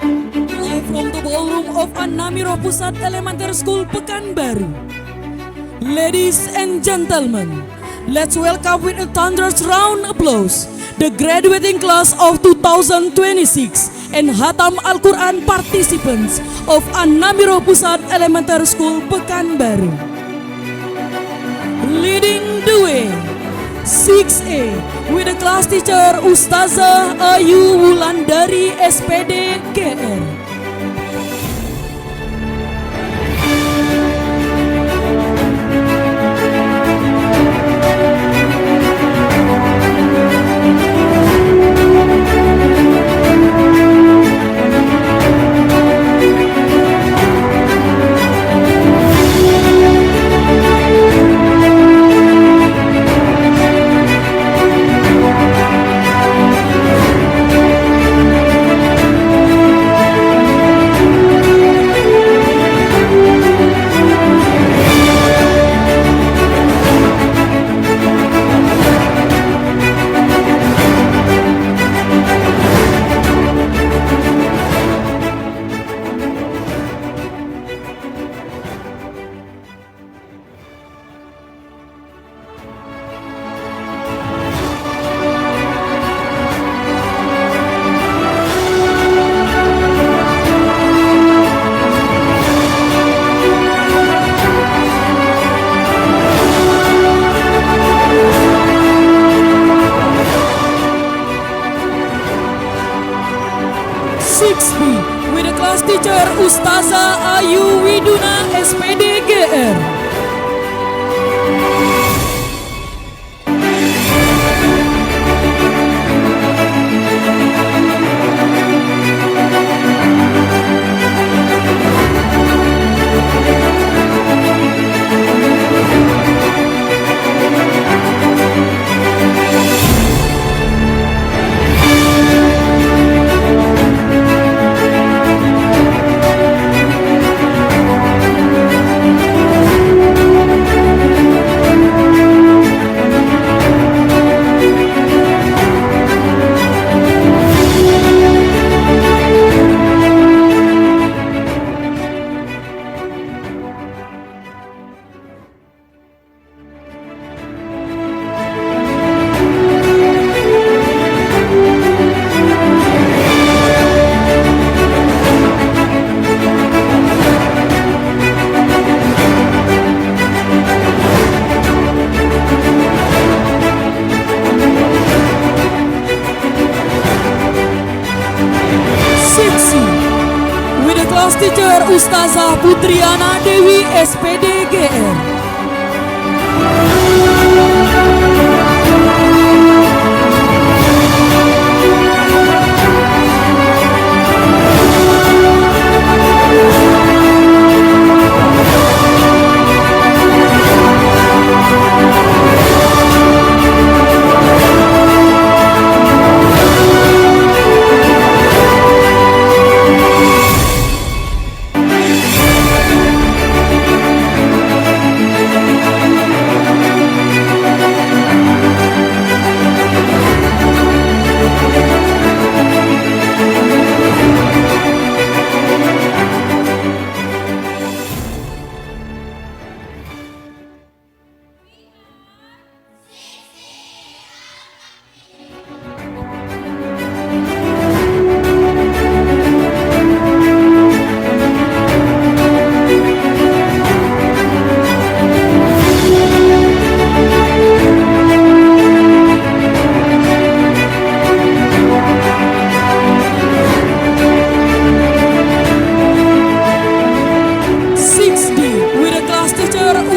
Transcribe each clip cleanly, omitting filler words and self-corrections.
Live from the ballroom of Annamiro Pusat Elementary School, Pekanbaru. Ladies and gentlemen, let's welcome with a thunderous round applause the graduating class of 2026 and Hatam Al-Quran participants of Annamiro Pusat Elementary School, Pekanbaru. Leading the way, 6A with the class teacher Ustazah Ayu Wulandari SPD GR. With the class teacher Ustazah Ayu Widuna SPD GR. With the class teacher Ustazah Putriana Dewi SPD GR.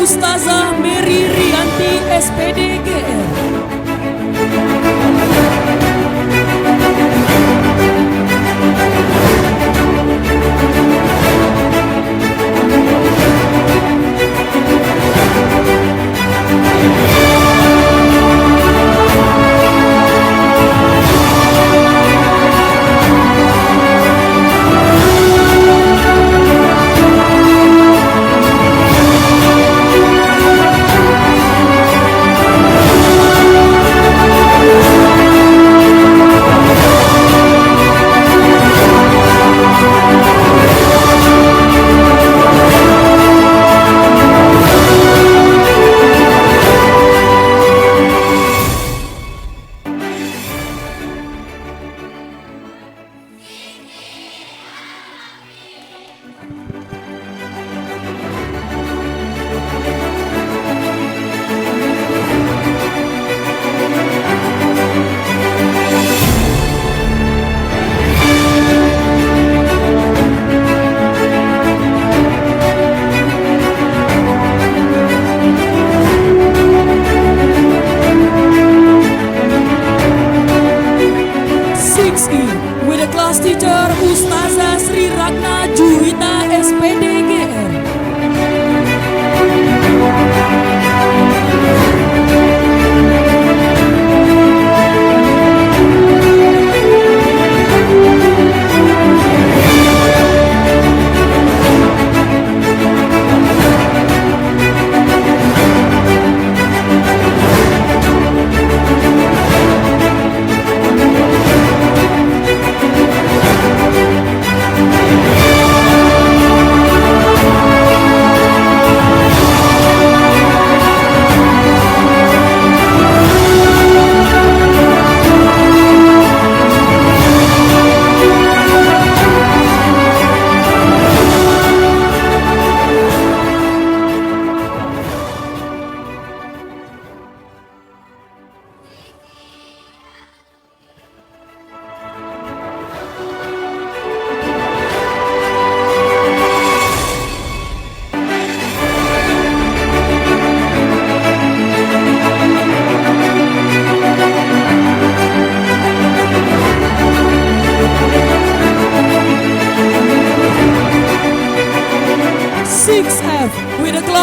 Ustazah Mary Rianti SPD GR.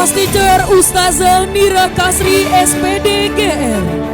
Class Teacher Ustazah Nira Kasri SPD GR.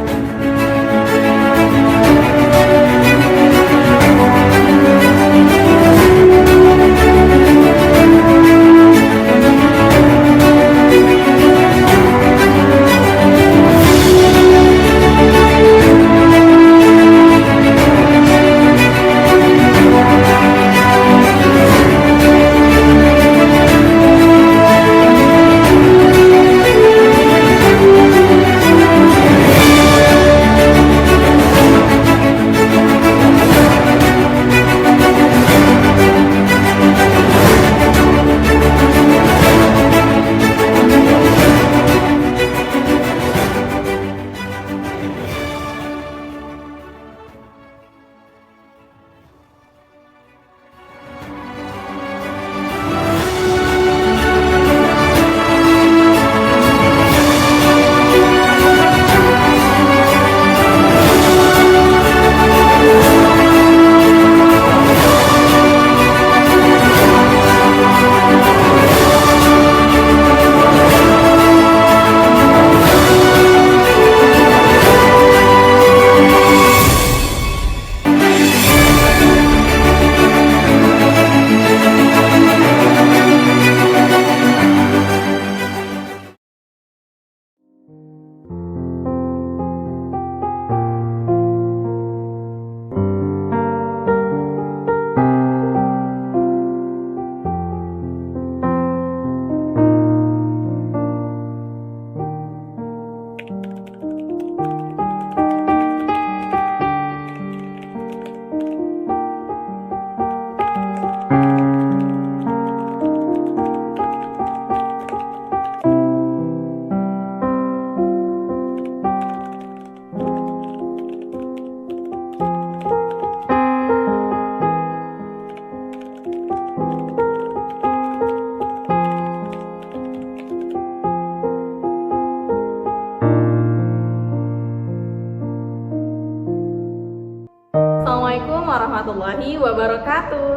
Assalamualaikum warahmatullahi wabarakatuh.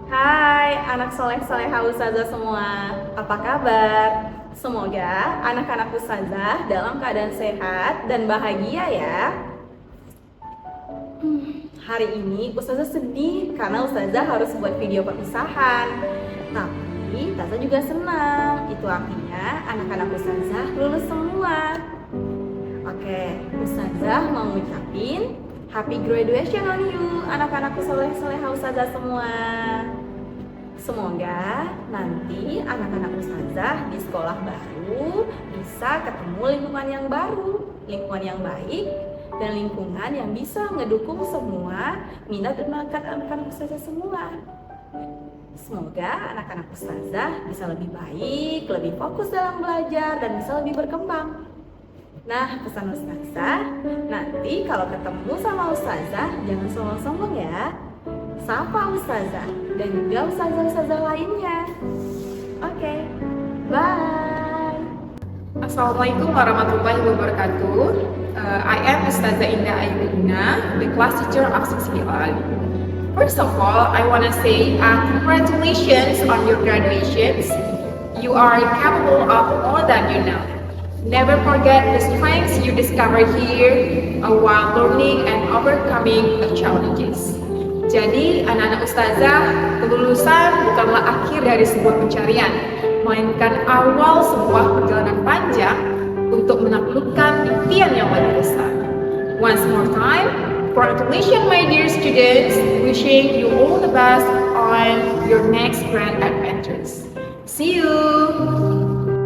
Hai anak soleh-soleha ustazah semua, apa kabar? Semoga anak-anak ustazah dalam keadaan sehat dan bahagia ya. Hari ini ustazah sedih karena ustazah harus buat video perpisahan. Tapi ustazah juga senang, itu artinya anak-anak ustazah lulus semua. Oke, ustazah mau ngucapin Happy graduation on you, anak-anakku soleh-soleha ustazah semua. Semoga nanti anak-anak ustazah di sekolah baru bisa ketemu lingkungan yang baru, lingkungan yang baik, dan lingkungan yang bisa ngedukung semua minat dan bakat anak-anak ustazah semua. Semoga anak-anak ustazah bisa lebih baik, lebih fokus dalam belajar, dan bisa lebih berkembang. Nah, pesan ustazah, nanti kalau ketemu sama ustazah jangan sombong-sombong ya. Sapa ustazah dan juga ustazah-ustazah lainnya. Oke, bye. Assalamualaikum warahmatullahi wabarakatuh. I am Ustazah Indah Aibina, the class teacher of 6B Al. First of all, I want to say congratulations on your graduations. You are capable of more than you know. Never forget the strengths you discover here while learning and overcoming the challenges. Jadi, anak-anak ustazah, kelulusan bukanlah akhir dari sebuah pencarian, melainkan awal sebuah perjalanan panjang untuk menaklukkan impian yang lebih besar. Once more time, congratulations my dear students, wishing you all the best on your next grand adventures. See you!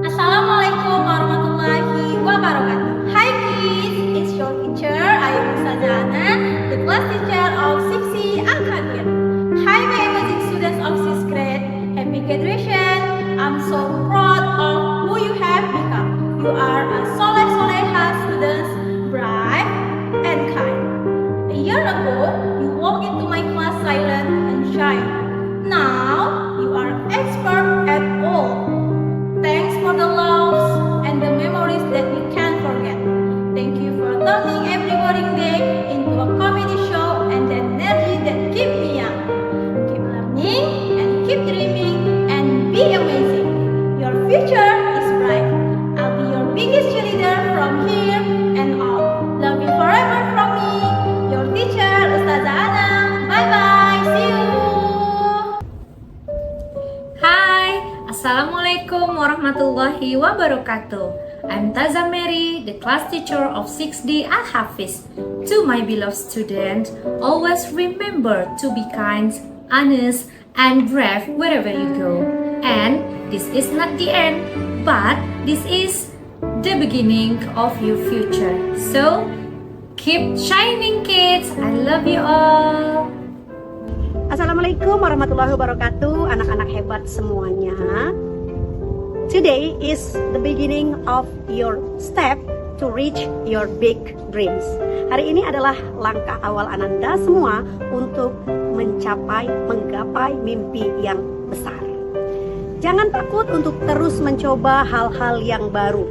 Assalamualaikum warahmatullahi wabarakatuh. Hi kids, it's your teacher, I am Ustazah Ana, the class teacher of 6C Al-Qadir. Hi my amazing students of 6th grade, happy graduation. I'm so proud of who you have become. You are a soleh-soleha students, bright and kind. A year ago, you walked into my class silent and shy. Now, you are expert at all. Thanks for the loves and the memories that we can't forget. Thank you for turning every boring day into a comedy show and the energy that keep me young. Keep learning and keep dreaming and be amazing. Your future is bright. warahmatullahi wabarakatuh. I'm Taza Mary, the class teacher of 6D Al-Hafiz. To my beloved student, always remember to be kind, honest, and brave wherever you go. And this is not the end, but this is the beginning of your future. So, keep shining kids. I love you all. Assalamualaikum warahmatullahi wabarakatuh, anak-anak hebat semuanya. Today is the beginning of your step to reach your big dreams. Hari ini adalah langkah awal Ananda semua untuk menggapai mimpi yang besar. Jangan takut untuk terus mencoba hal-hal yang baru.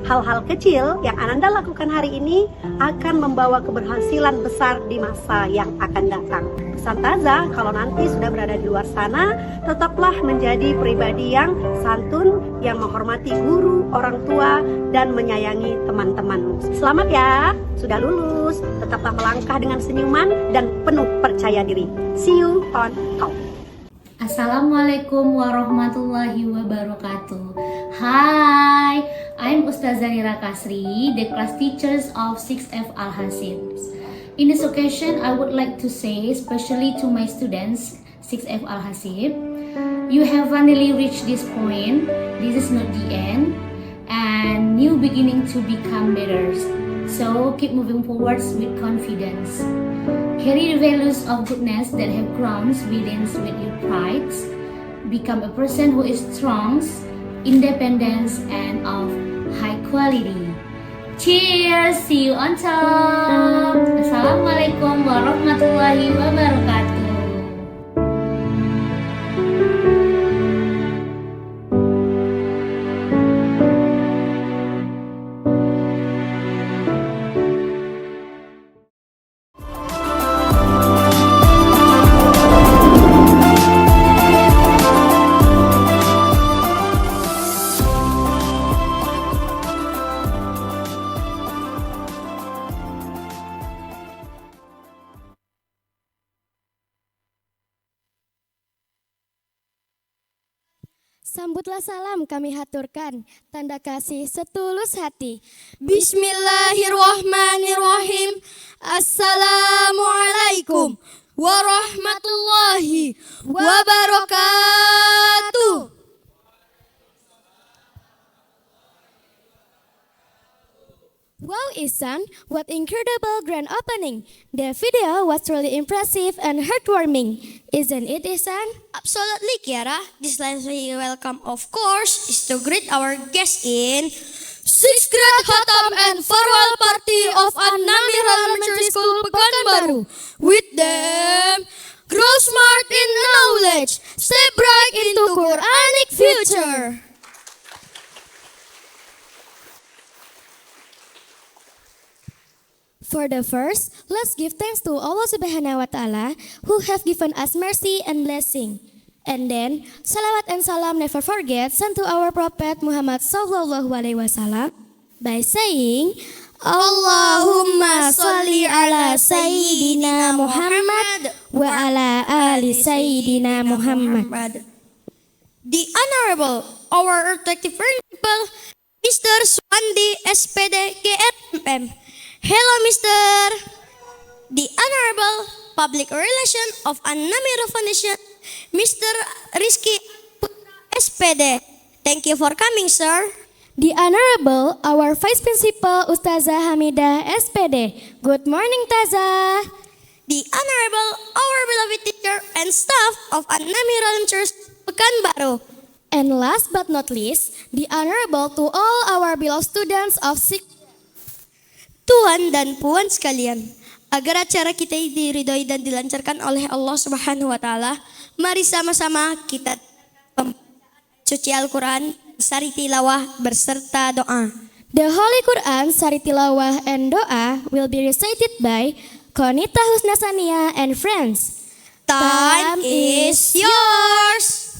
Hal-hal kecil yang Ananda lakukan hari ini akan membawa keberhasilan besar di masa yang akan datang. Pesan Taza, kalau nanti sudah berada di luar sana, tetaplah menjadi pribadi yang santun, yang menghormati guru, orang tua, dan menyayangi teman-temanmu. Selamat ya, sudah lulus. Tetaplah melangkah dengan senyuman dan penuh percaya diri. See you on top. Assalamualaikum warahmatullahi wabarakatuh. Hi, I'm Ustazah Nira Kasri, the class teachers of 6F Al-Hafiz. In this occasion, I would like to say, especially to my students, 6F Al-Hafiz, you have finally reached this point. This is not the end, and new beginning to become better. So keep moving forwards with confidence. Carry the values of goodness that have grown within with your pride. Become a person who is strong, independent, and of high quality. Cheers! See you on top! Assalamualaikum warahmatullahi wabarakatuh. Sambutlah salam kami haturkan, tanda kasih setulus hati. Bismillahirrahmanirrahim. Assalamualaikum warahmatullahi wabarakatuh. Wow, Ihsan, what incredible grand opening. The video was truly impressive and heartwarming. Isn't it, Ihsan? Absolutely, Kiara. This lively welcome, of course, is to greet our guests in 6th grade Khatam and farewell party of An-Namir Elementary School Pekanbaru. With them, grow smart in knowledge, stay bright into Quranic future. For the first, let's give thanks to Allah Subhanahu wa Ta'ala who have given us mercy and blessing. And then, salawat and salam never forget sent to our Prophet Muhammad Sallallahu Alaihi Wasallam by saying, Allahumma salli ala Sayyidina Muhammad wa ala ali Sayyidina Muhammad. the Honorable, our attractive principal, Mr. Swandi SPD GFM. Hello, Mr. The Honorable Public Relation of An-Namira Foundation, Mr. Rizky SPD. Thank you for coming, sir. The Honorable, our Vice Principal Ustazah Hamidah SPD. Good morning, Taza. The Honorable, our beloved teacher and staff of An-Namira Elementary Pekanbaru. And last but not least, the Honorable to all our beloved students of Tuan dan puan sekalian, agar acara kita diridhoi dan dilancarkan oleh Allah Subhanahu wa taala, mari sama-sama kita suci Al-Qur'an, sari tilawah berserta doa. The Holy Quran, sari tilawah and doa will be recited by Konita Husnasania and friends. Time is yours.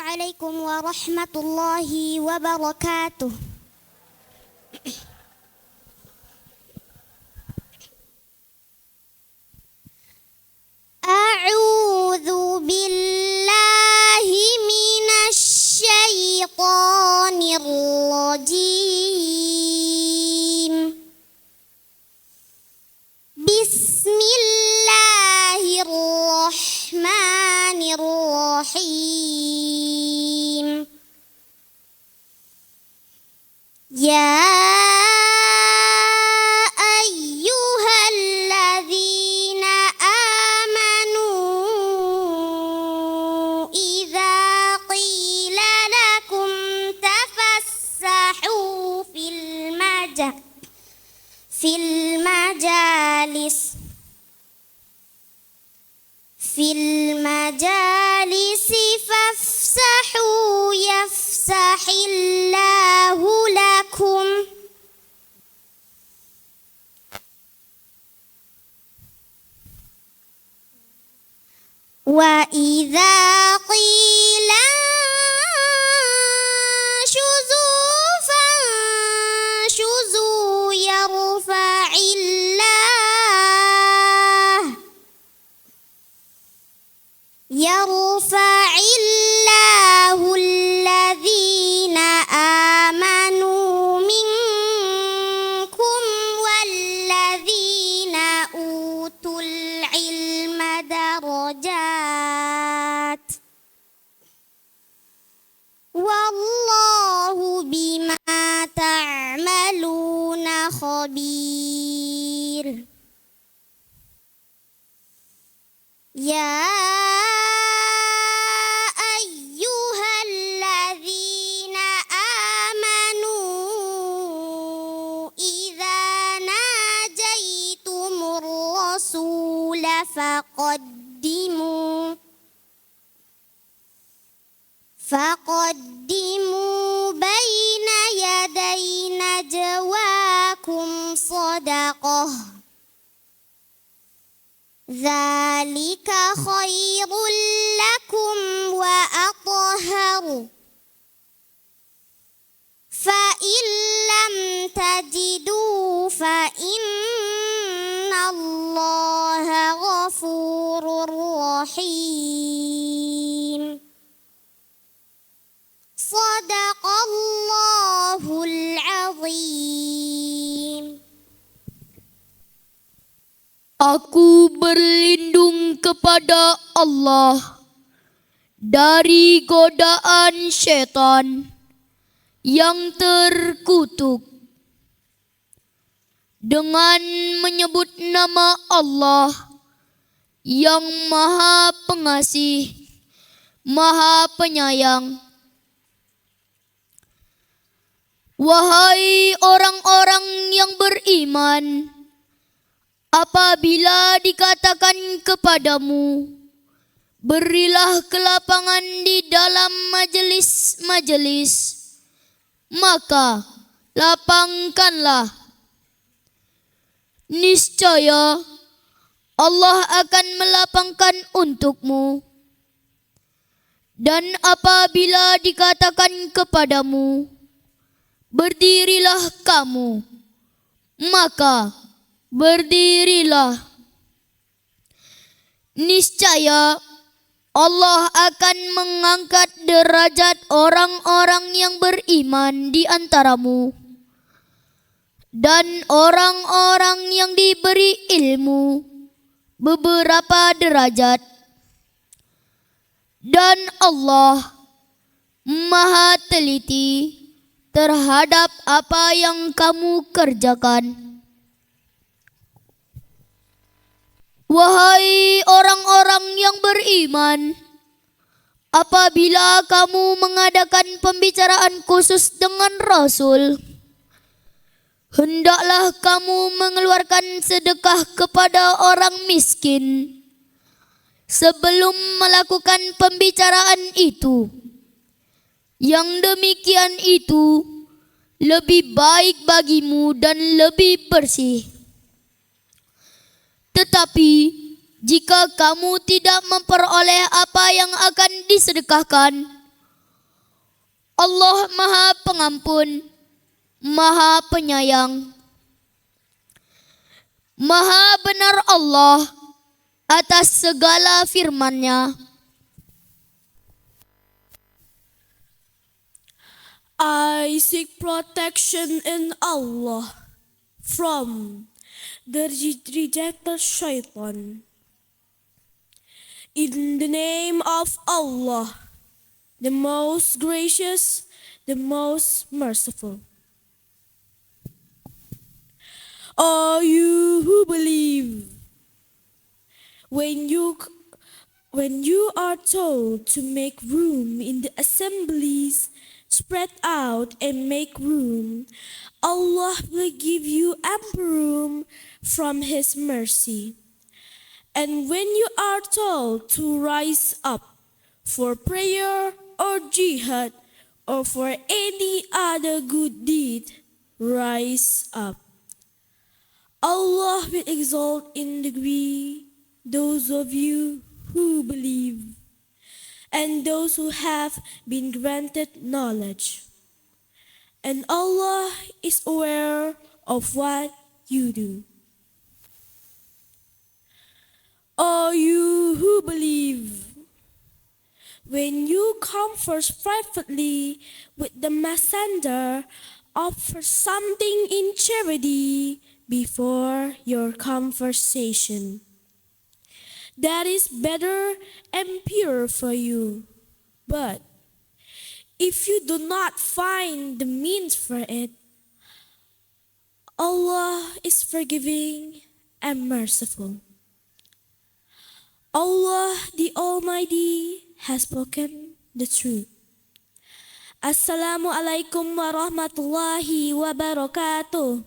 Assalamualaikum warahmatullahi wabarakatuh. A'udzu billahi minasy syaithanir rajim. Bismillahirrahmanirrahim. Ya ayyuhalladzina amanu idza qila lakum tafassahu fil majalisi fafsahu yafsahillahu lakum. Wa idza qila syuzu yarfa'illahu alladhina amanu minkum walladhina utul ilma darajat. Wallahu bima ta'maluna khabir. Ya ayyuhalladzina amanu idza najaitumur rasula faqaddimu baina yaday najwakum sadaqah. Dzalika khairul lakum wa athharu. Fa in lam tajidu fa innallaha ghafurur rahim. Shadaqallahul azim. Aku berlindung kepada Allah dari godaan syaitan yang terkutuk dengan menyebut nama Allah yang Maha Pengasih, Maha Penyayang. Wahai orang-orang yang beriman, apabila dikatakan kepadamu, berilah kelapangan di dalam majelis-majelis, maka lapangkanlah. Niscaya Allah akan melapangkan untukmu. Dan apabila dikatakan kepadamu, berdirilah kamu, maka berdirilah. Niscaya Allah akan mengangkat derajat orang-orang yang beriman di antaramu dan orang-orang yang diberi ilmu beberapa derajat. Dan Allah Maha teliti terhadap apa yang kamu kerjakan. Wahai orang-orang yang beriman, apabila kamu mengadakan pembicaraan khusus dengan Rasul, hendaklah kamu mengeluarkan sedekah kepada orang miskin sebelum melakukan pembicaraan itu. Yang demikian itu lebih baik bagimu dan lebih bersih. Tetapi jika kamu tidak memperoleh apa yang akan disedekahkan, Allah Maha Pengampun, Maha Penyayang. Maha benar Allah atas segala firman-Nya. I seek protection in Allah from the rejected shaitan. In the name of Allah, the most gracious, the most merciful. All you who believe, when you are told to make room in the assemblies, spread out and make room, Allah will give you ample room from His mercy. And when you are told to rise up for prayer or jihad or for any other good deed, rise up. Allah will exalt in degree those of you who believe and those who have been granted knowledge. And Allah is aware of what you do. All you who believe, when you converse privately with the messenger, offer something in charity before your conversation. That is better and pure for you. But if you do not find the means for it, Allah is forgiving and merciful. Allah the Almighty has spoken the truth. Assalamualaikum warahmatullahi wabarakatuh.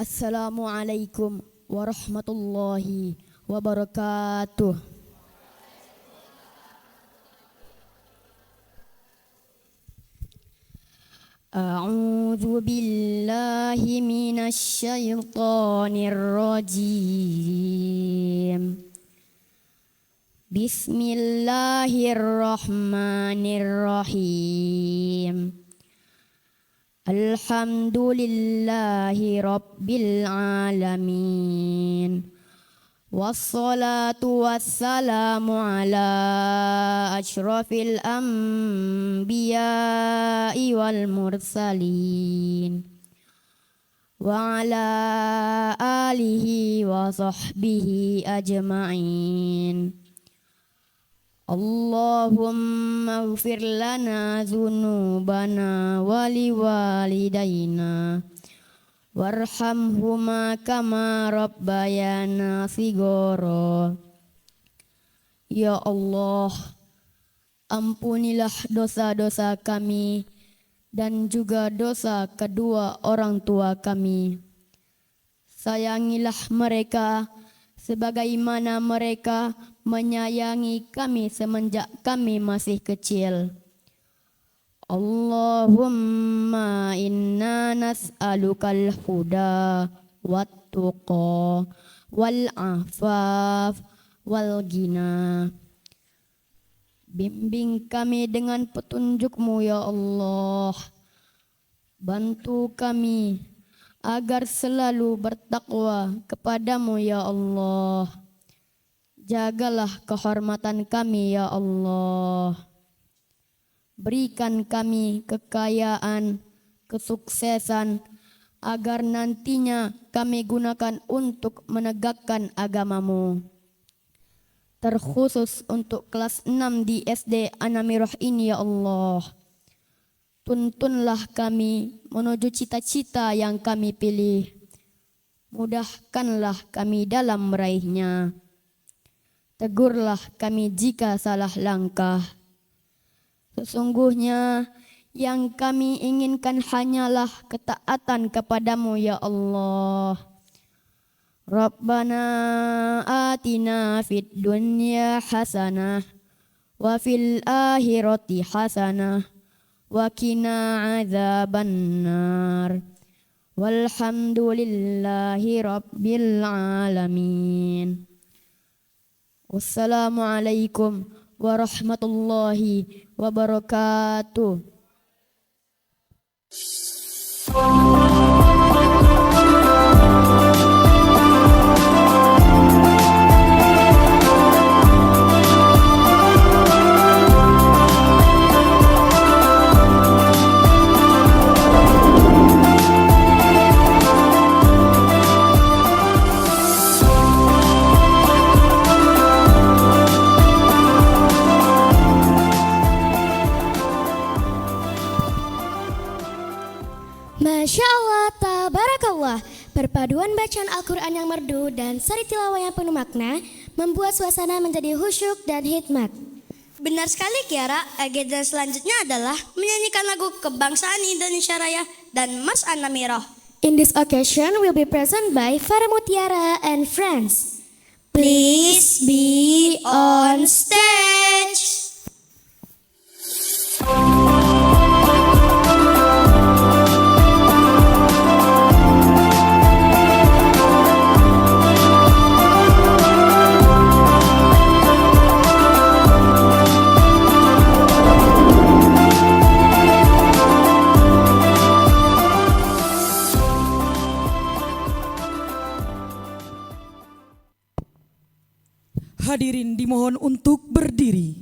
Assalamualaikum warahmatullahi wabarakatuh. A'udzu billahi minasy syaithanir rajim. Bismillahirrahmanirrahim. Alhamdulillahi rabbil alamin. Wassalatu wassalamu ala asyrafil anbiya'i wal mursalin wa ala alihi wa sahbihi ajma'in. Allahumma ighfir lana dzunubana wa liwalidayna warhamhuma kama rabbayana shighara. Ya Allah, ampunilah dosa-dosa kami dan juga dosa kedua orang tua kami. Sayangilah mereka sebagaimana mereka menyayangi kami semenjak kami masih kecil. Allahumma inna nas'alukal huda wat tuqa wal afaf wal ghina. Bimbing kami dengan petunjuk-Mu ya Allah. Bantu kami agar selalu bertakwa kepada-Mu ya Allah. Jagalah kehormatan kami ya Allah. Berikan kami kekayaan, kesuksesan, agar nantinya kami gunakan untuk menegakkan agama-Mu. Terkhusus untuk kelas 6 di SD Anamirah ini ya Allah. Tuntunlah kami menuju cita-cita yang kami pilih. Mudahkanlah kami dalam meraihnya. Tegurlah kami jika salah langkah. Sesungguhnya yang kami inginkan hanyalah ketaatan kepada-Mu ya Allah. Rabbana atina fid dunya hasanah wa fil akhirati hasanah wa qina adzabannar. Walhamdulillahi rabbil alamin. Wassalamualaikum warahmatullahi wabarakatuh. Masya Allah, tabarakallah. Perpaduan bacaan Al-Quran yang merdu dan sari tilawah yang penuh makna membuat suasana menjadi khusyuk dan hikmat. Benar sekali Kiara, agenda selanjutnya adalah menyanyikan lagu kebangsaan Indonesia Raya dan Mas An-Namiroh. In this occasion will be present by Farah Mutiara and friends. Please be on stage. Hadirin dimohon untuk berdiri.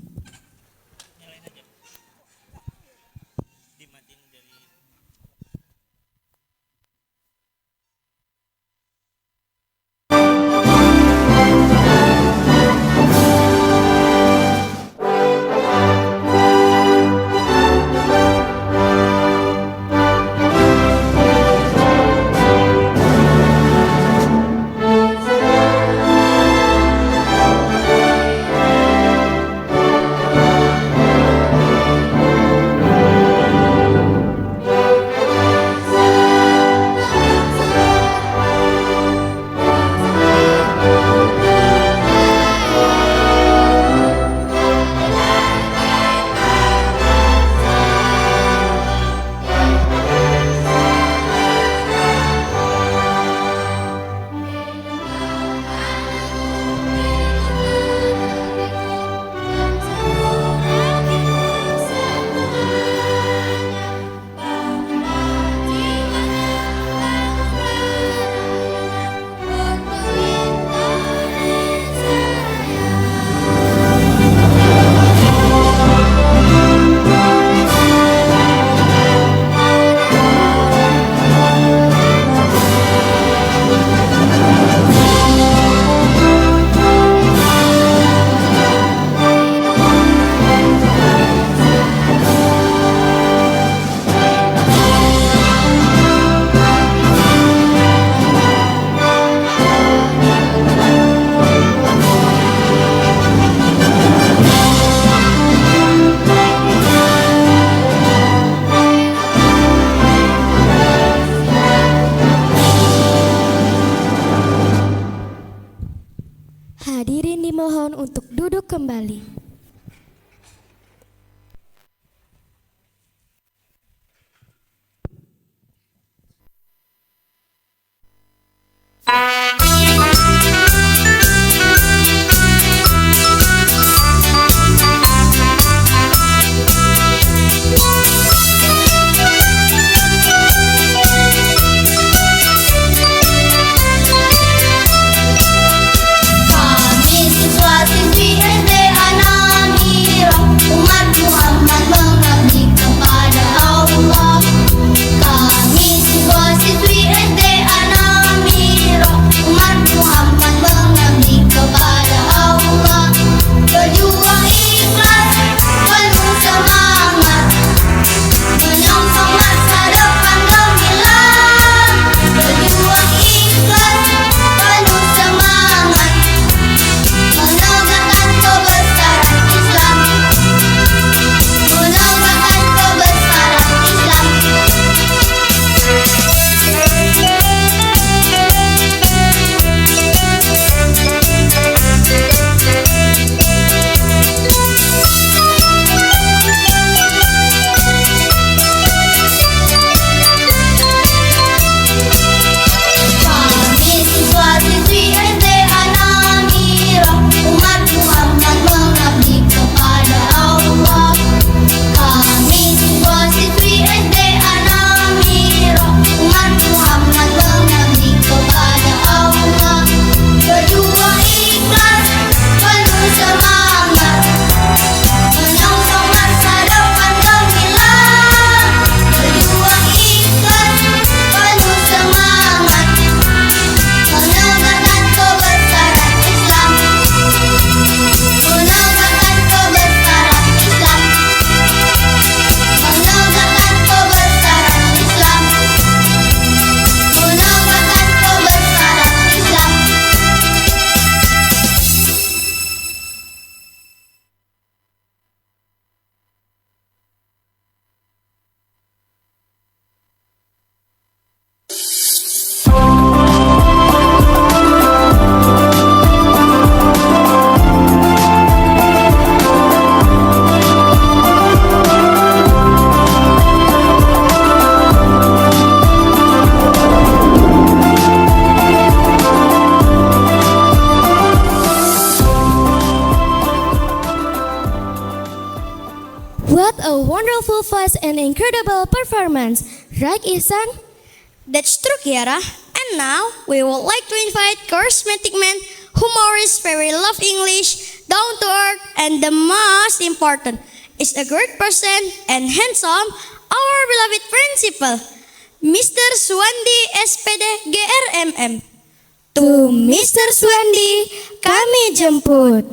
Hadirin dimohon untuk duduk kembali. Kami siswa siswi SD Anak incredible performance. Right, Ihsan? That's true, Kiara. And now, we would like to invite charismatic man, humorist, very love English, down to earth, and the most important, is a great person and handsome, our beloved principal, Mr. Suwandi SPD GRMM. To Mr. Suwandi, kami jemput.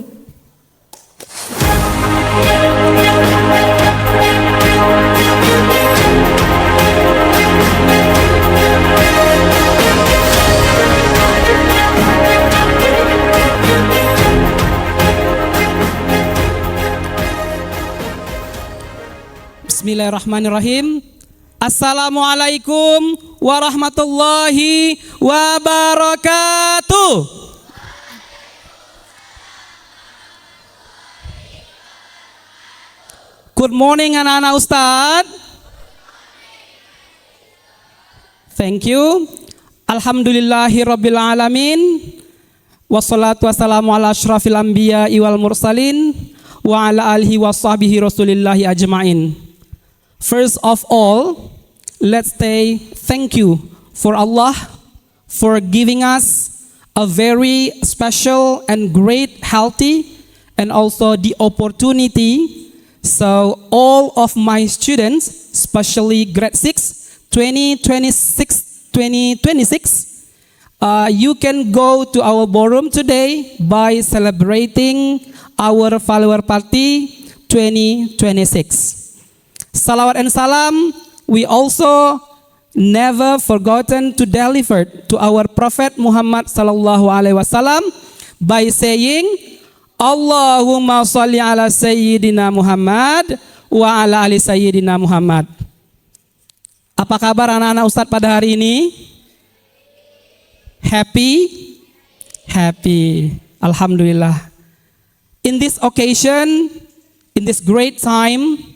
Bismillahirrahmanirrahim. Assalamualaikum warahmatullahi wabarakatuh. Good morning anak-anak Ustadz. Thank you. Alhamdulillahi rabbil alamin. Wassalatu wassalamu ala asyrafil anbiya wal mursalin wa ala alihi wa sahbihi rasulillahi ajma'in. First of all, let's say thank you for Allah for giving us a very special and great healthy and also the opportunity. So all of my students, especially grade 6, 2026, you can go to our ballroom today by celebrating our follower party 2026. Salawat and salam, we also never forgotten to deliver to our Prophet Muhammad sallallahu alaihi wasallam by saying Allahumma sholli ala sayyidina Muhammad wa ala ali sayyidina Muhammad. Apa kabar anak-anak Ustadz pada hari ini? Happy? Happy. Alhamdulillah. In this occasion, in this great time,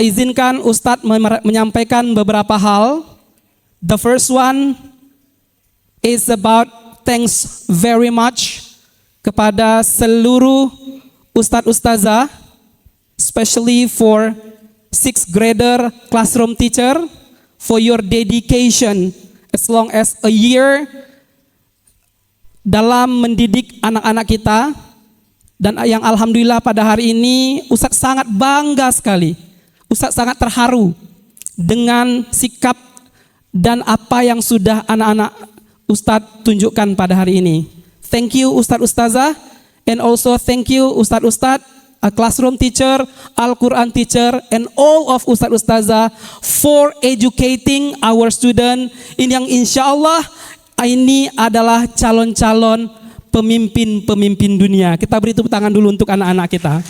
izinkan Ustadz menyampaikan beberapa hal. The first one is about thanks very much kepada seluruh Ustadz Ustazah, especially for 6th grader classroom teacher for your dedication as long as a year dalam mendidik anak-anak kita. Dan yang alhamdulillah pada hari ini Ustadz sangat bangga sekali. Ustadz sangat terharu dengan sikap dan apa yang sudah anak-anak Ustadz tunjukkan pada hari ini. Thank you Ustadz Ustazah, and also thank you Ustadz Ustadz, a classroom teacher, Al-Quran teacher, and all of Ustadz Ustazah for educating our student yang insya Allah ini adalah calon-calon pemimpin-pemimpin dunia. Kita beri tepuk tangan dulu untuk anak-anak kita.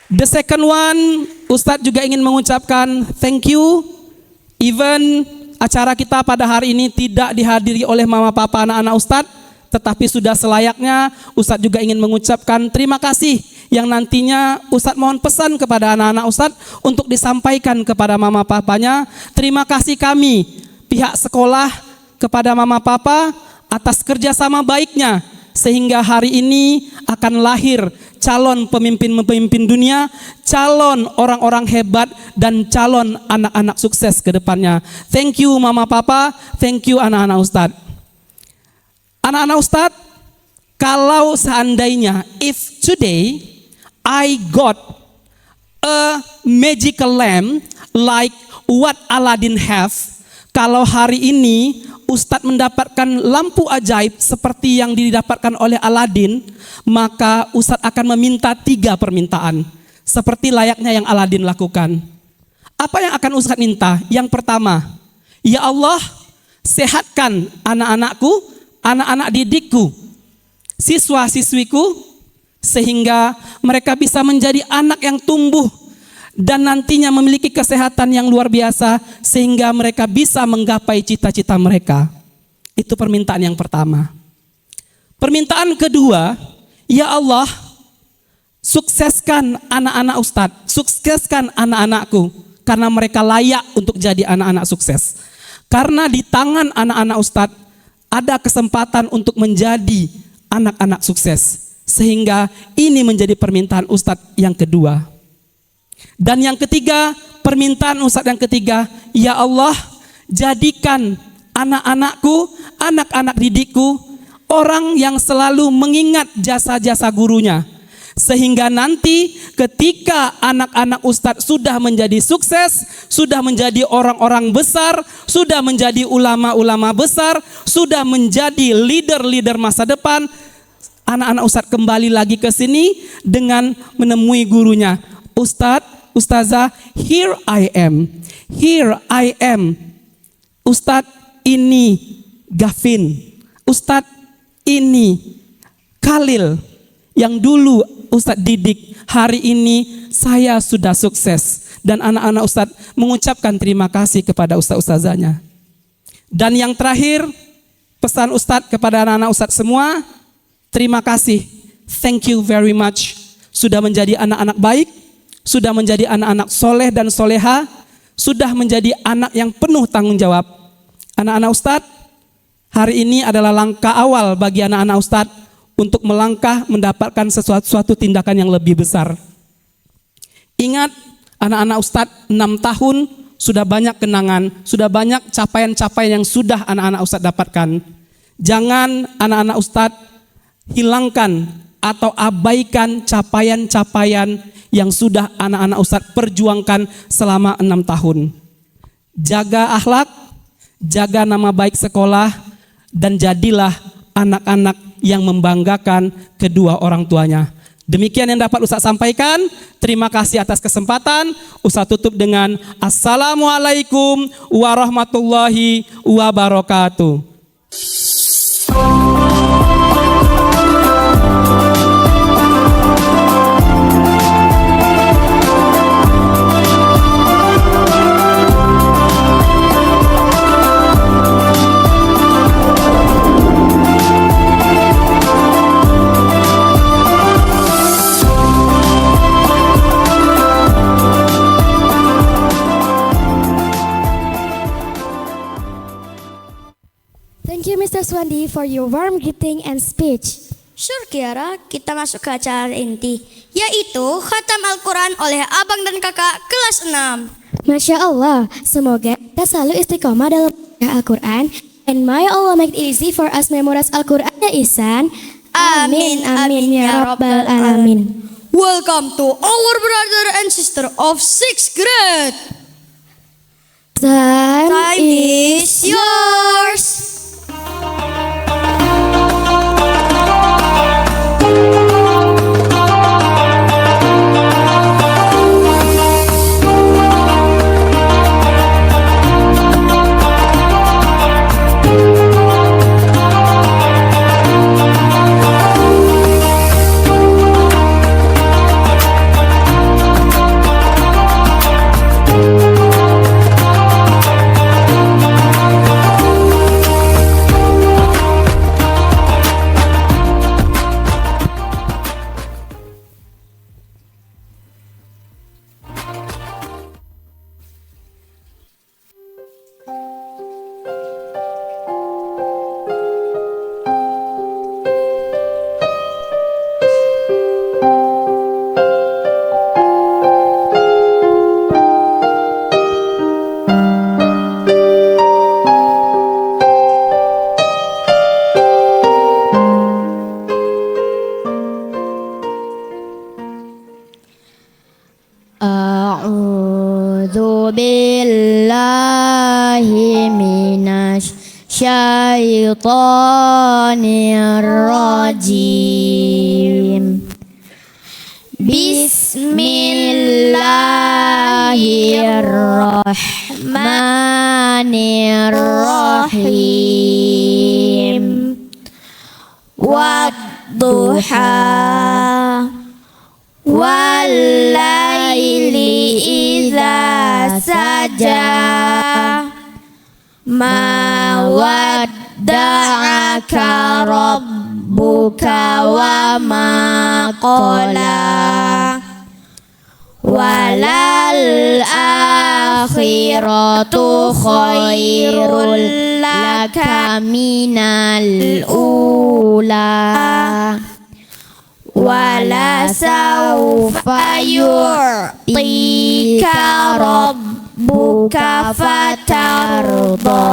The second one, Ustadz juga ingin mengucapkan thank you. Even acara kita pada hari ini tidak dihadiri oleh mama papa anak-anak Ustadz, tetapi sudah selayaknya Ustadz juga ingin mengucapkan terima kasih yang nantinya Ustadz mohon pesan kepada anak-anak Ustadz untuk disampaikan kepada mama papanya. Terima kasih kami, pihak sekolah, kepada mama papa atas kerjasama baiknya sehingga hari ini akan lahir calon pemimpin-pemimpin dunia, calon orang-orang hebat, dan calon anak-anak sukses ke depannya. Thank you mama papa, thank you anak-anak Ustadz. Anak-anak Ustadz, kalau seandainya if today I got a magical lamp like what Aladdin have, kalau hari ini Ustadz mendapatkan lampu ajaib seperti yang didapatkan oleh Aladdin, maka Ustadz akan meminta 3 permintaan seperti layaknya yang Aladdin lakukan. Apa yang akan Ustadz minta? Yang pertama, ya Allah, sehatkan anak-anakku, anak-anak didikku, siswa-siswiku, sehingga mereka bisa menjadi anak yang tumbuh dan nantinya memiliki kesehatan yang luar biasa sehingga mereka bisa menggapai cita-cita mereka. Itu permintaan yang pertama. Permintaan kedua, ya Allah, sukseskan anak-anak Ustadz, sukseskan anak-anakku karena mereka layak untuk jadi anak-anak sukses. Karena di tangan anak-anak Ustadz ada kesempatan untuk menjadi anak-anak sukses. Sehingga ini menjadi permintaan Ustadz yang kedua. Dan yang ketiga, permintaan Ustadz yang ketiga, ya Allah, jadikan anak-anakku, anak-anak didikku, orang yang selalu mengingat jasa-jasa gurunya. Sehingga nanti ketika anak-anak Ustadz sudah menjadi sukses, sudah menjadi orang-orang besar, sudah menjadi ulama-ulama besar, sudah menjadi leader-leader masa depan, anak-anak Ustadz kembali lagi ke sini dengan menemui gurunya. Ustadz, Ustazah, here I am. Here I am. Ustadz, ini Gavin. Ustadz, ini Khalil yang dulu Ustadz didik. Hari ini saya sudah sukses. Dan anak-anak Ustadz mengucapkan terima kasih kepada Ustadz-Ustazahnya. Dan yang terakhir, pesan Ustadz kepada anak-anak Ustadz semua, terima kasih. Thank you very much. Sudah menjadi anak-anak baik, sudah menjadi anak-anak soleh dan soleha, sudah menjadi anak yang penuh tanggung jawab. Anak-anak Ustadz, hari ini adalah langkah awal bagi anak-anak Ustadz untuk melangkah mendapatkan sesuatu tindakan yang lebih besar. Ingat, anak-anak Ustadz 6 tahun sudah banyak kenangan, sudah banyak capaian-capaian yang sudah anak-anak Ustadz dapatkan. Jangan anak-anak Ustadz hilangkan atau abaikan capaian-capaian yang sudah anak-anak Ustadz perjuangkan selama 6 tahun. Jaga akhlak, jaga nama baik sekolah, dan jadilah anak-anak yang membanggakan kedua orang tuanya. Demikian yang dapat Ustadz sampaikan. Terima kasih atas kesempatan. Ustadz tutup dengan Assalamualaikum warahmatullahi wabarakatuh. Thank you Mr. Swandi for your warm greeting and speech. Sure Kiara, kita masuk ke acara inti, yaitu khatam Al-Quran oleh abang dan kakak kelas 6. Masya Allah, semoga kita selalu istiqomah dalam belajar Al-Quran. And may Allah make it easy for us memorize Al-Quran ya Ihsan. Amin, amin ya Rabbal Alamin. Welcome to our brother and sister of 6th grade. Time is yours. A'udzu billahi minasy syaitonir rajim. Bismillahirrahmanirrahim. Wadduha wal-laili idza saja ma wadda'aka rabbuka wa ma qala walal akhiratu khairul laka minal ula wala sawfa yu'ti bika rabbuka fatarda.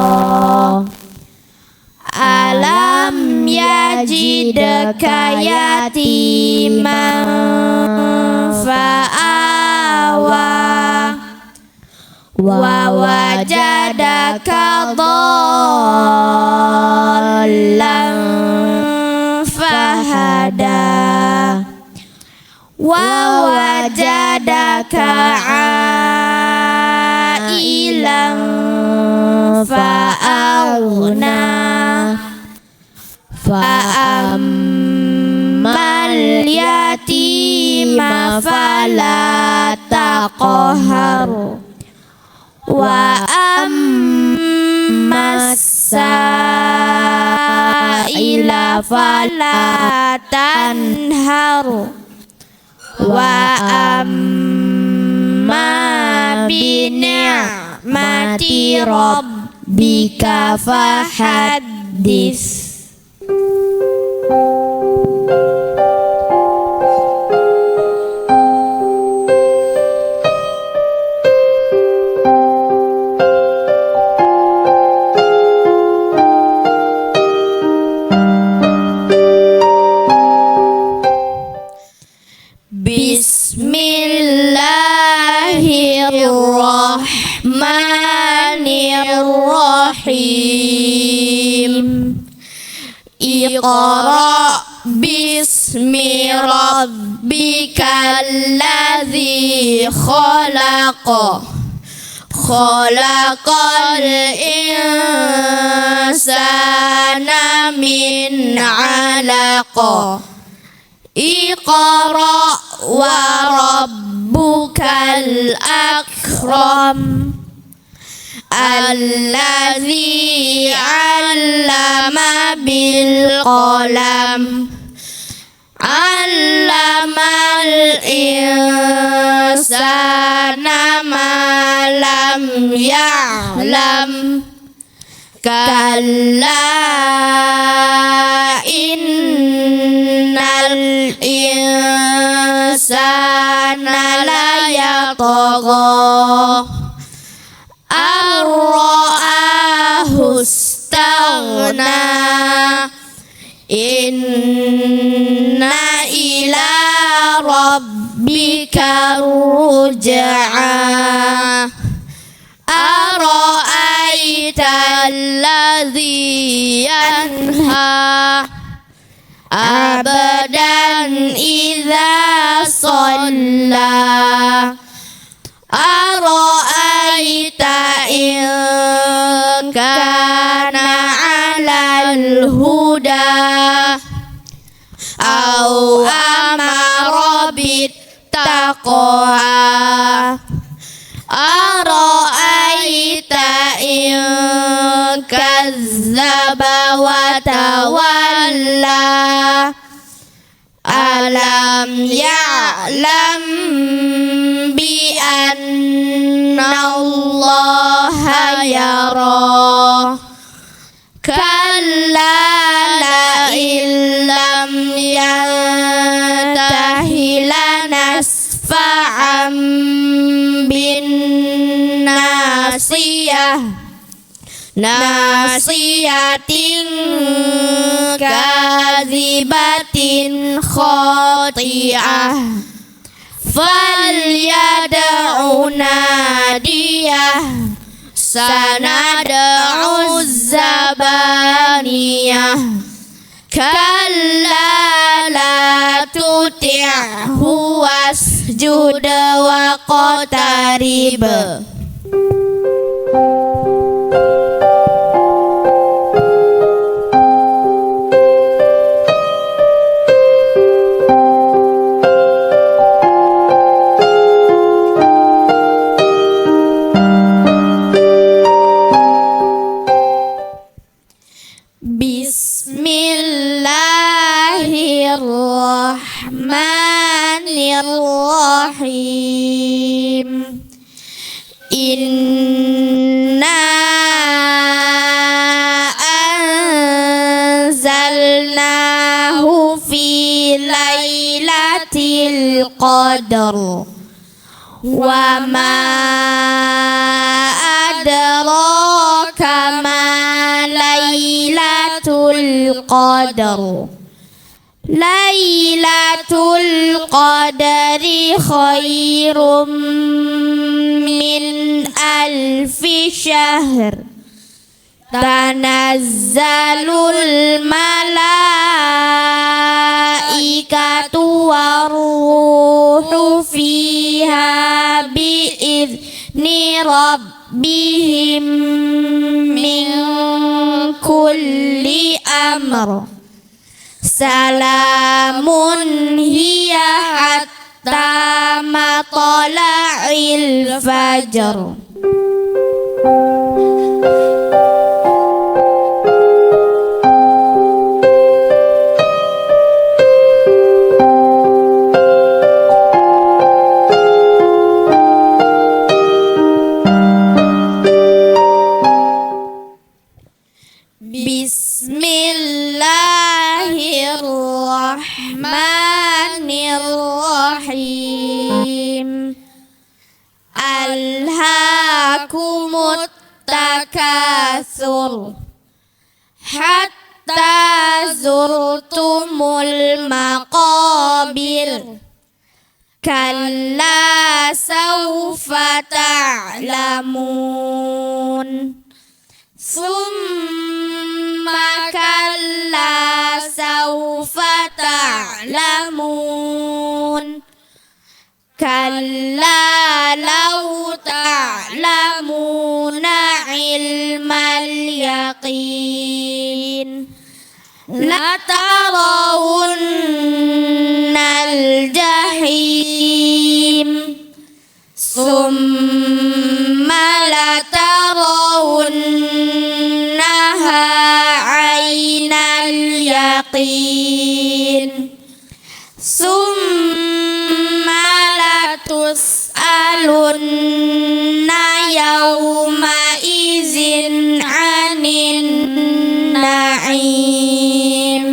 Alam yajidka yatiman fa'awa wa wajadaka dhallan fahada wa wajadaka ailan fa'aghna fa'ammal yatima fala taqhar wa ammas sa'ila fala tanhar wa amma bi ni'mati rabbika fahaddits. Bismillahirrahmanirrahim. Iqra bismi rabbikal ladzi khalaq. Khalaqal insana min 'alaq. Iqra wa rabbukal akram. Alladzi 'allama bil qalam. 'Allamal insana ma lam ya'lam. Kalla innal insana la yatagha ar-ra'ahu istaghna. Inna ila rabbika ruj'a. Ara'aita alladhi yanha abdan idza shalla. Ara'aita in kana 'alal huda aw amara bit taqwa. Ara'aita in kazzaba wa tawalla. Alam ya'lam bi anna Allaha yara. Kalla la illam yantahi lanasfa'an bin nasiyah. Nasiyatin kadzibatin khati'ah. Falyad'u nadiyah. Sanad'u zabaniyah. Kalla la tuti'hu wasjud waqtarib. Bismillahirrahmanirrahim. Inna anzalnahu fi lailatul qadr Wa ma adraka ma Lailatul Qadar. Lailatul Qadari khairum min alfi syahr. Tanazzalul malaikatu waruhu fiha bi'izni rabbihim min kulli amr. Salamun hiya hatta matla'il fajr. Bismillahirrahmanirrahim. Alhaakumut takatsur hatta zurtumul maqabir. Kalla sawfa ta'lamun. Summa kalla sawfa ta'lamun. Kalla law ta'lamuna ilmal yaqin latarawunnal jahim. Summa latarawunnaha aynal yaqin. Summa latus'alunna yawma izin 'anin na'im.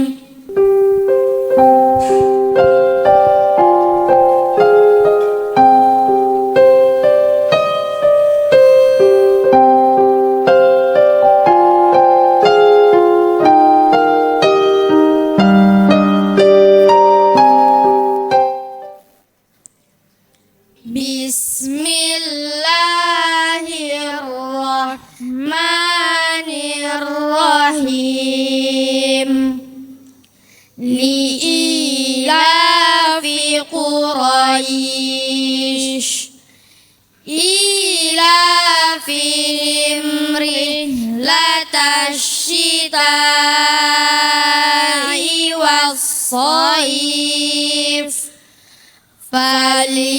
Bismillahirrahmanirrahim. Li'ilafi Quraisy ilafihim rihlatash shita'i was-shayf falyabudu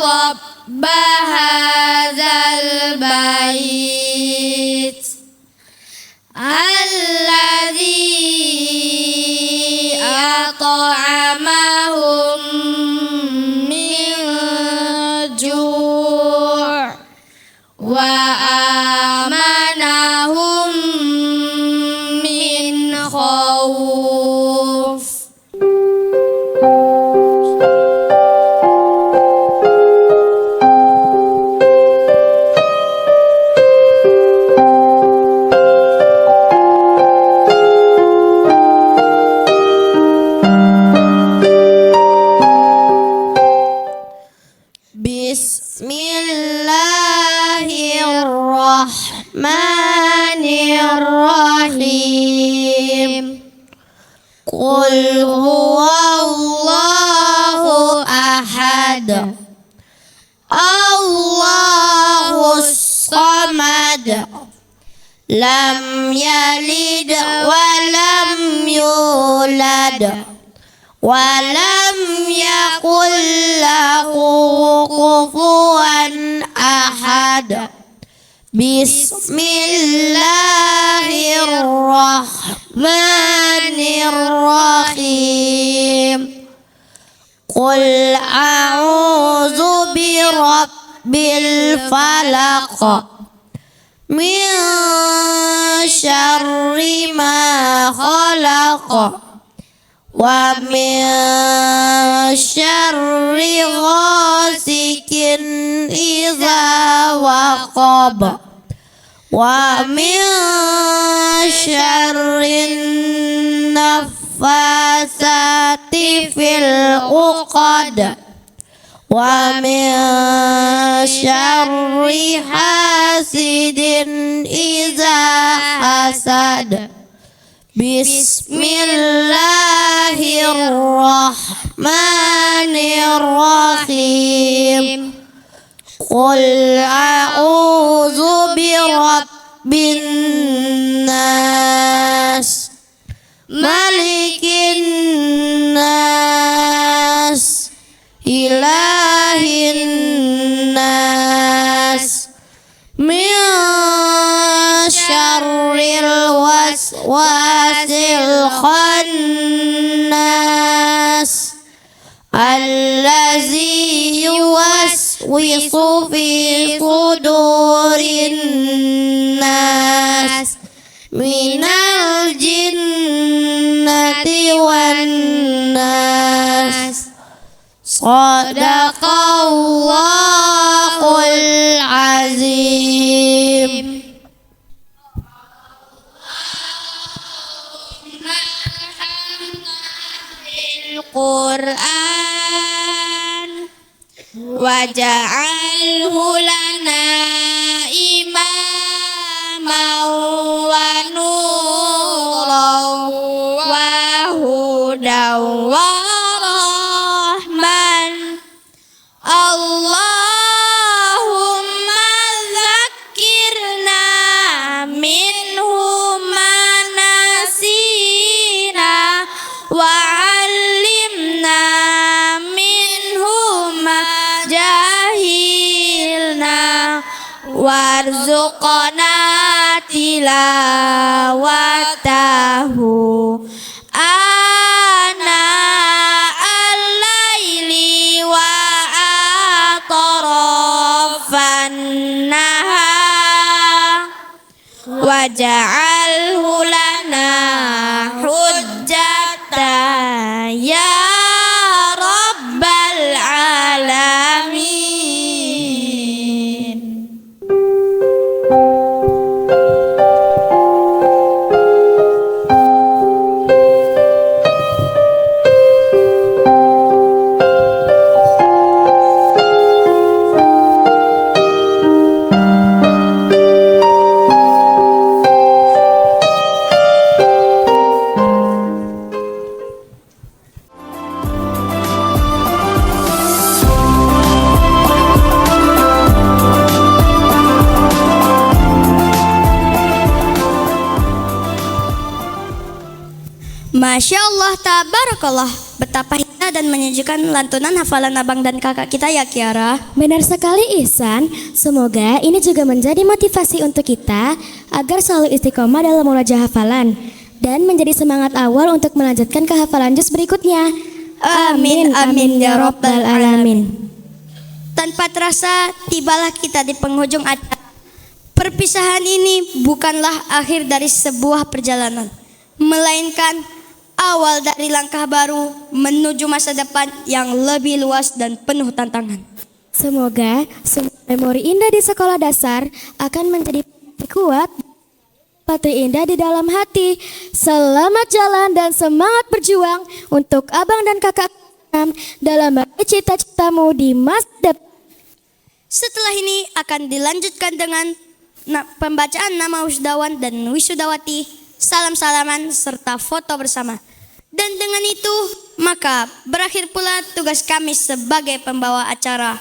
rabba hadzal bait alladzi at'amahum min ju' wa amanahum min khauf. Bismillahirrahmanirrahim. Qul huwallahu ahad. Allahus samad. Lam yalid wa lam yulad. Walam yakul lahu kufuwan ahad. Bismillahirrahmanirrahim. Qul a'udzu birabbil falaq min syarri ma khalaq wa min syarri ghasikin idza waqab wa min syarrin naffasati fil uqad wa min syarri hasidin idza hasad. Bismillahirrahmanirrahim. Qul a'udzu birabbin nas, malikin nas, ilahin nas, min syarril waswasil khannas, allazi yuwaswisu fi sudurin nas, minal jinnati wan nas. Sadaqallahul azim. Quran waj'alhu lana imaman wa nuran wa hudan wa rahman. Allahumma zakkirna minhu ma nasina wa warzuqna tilawatahu ana al-laili wa atrafan nahar waj'alhu lana hujjatan ya rabbal alamin. Masya Allah, tabarakallah. Betapa indah dan menyejukkan lantunan hafalan abang dan kakak kita ya Kiara. Benar sekali Ihsan, semoga ini juga menjadi motivasi untuk kita agar selalu istiqomah dalam mulajah hafalan dan menjadi semangat awal untuk melanjutkan ke hafalan juz berikutnya. Amin, amin ya rabbal alamin. Tanpa terasa tibalah kita di penghujung acara. Perpisahan ini bukanlah akhir dari sebuah perjalanan, melainkan awal dari langkah baru menuju masa depan yang lebih luas dan penuh tantangan. Semoga semua memori indah di sekolah dasar akan menjadi kuat, patri indah di dalam hati. Selamat jalan dan semangat berjuang untuk abang dan kakak dalam meraih cita-citamu di masa depan. Setelah ini akan dilanjutkan dengan pembacaan nama wisudawan dan wisudawati, salam-salaman serta foto bersama. Dan dengan itu maka berakhir pula tugas kami sebagai pembawa acara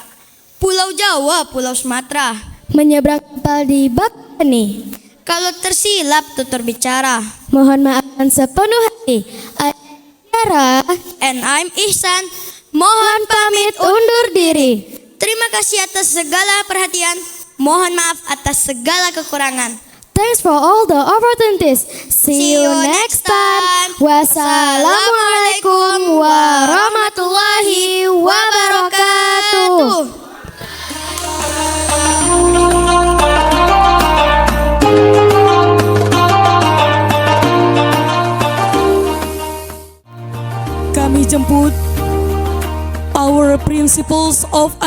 Pulau Jawa, Pulau Sumatera. Menyeberang kapal di Bakaheni. Kalau tersilap tutur bicara, mohon maafkan sepenuh hati. Kiara and I'm Ihsan. mohon pamit undur diri. Terima kasih atas segala perhatian. Mohon maaf atas segala kekurangan. Thanks for all the opportunities. See you next time. Wassalamualaikum warahmatullahi wabarakatuh.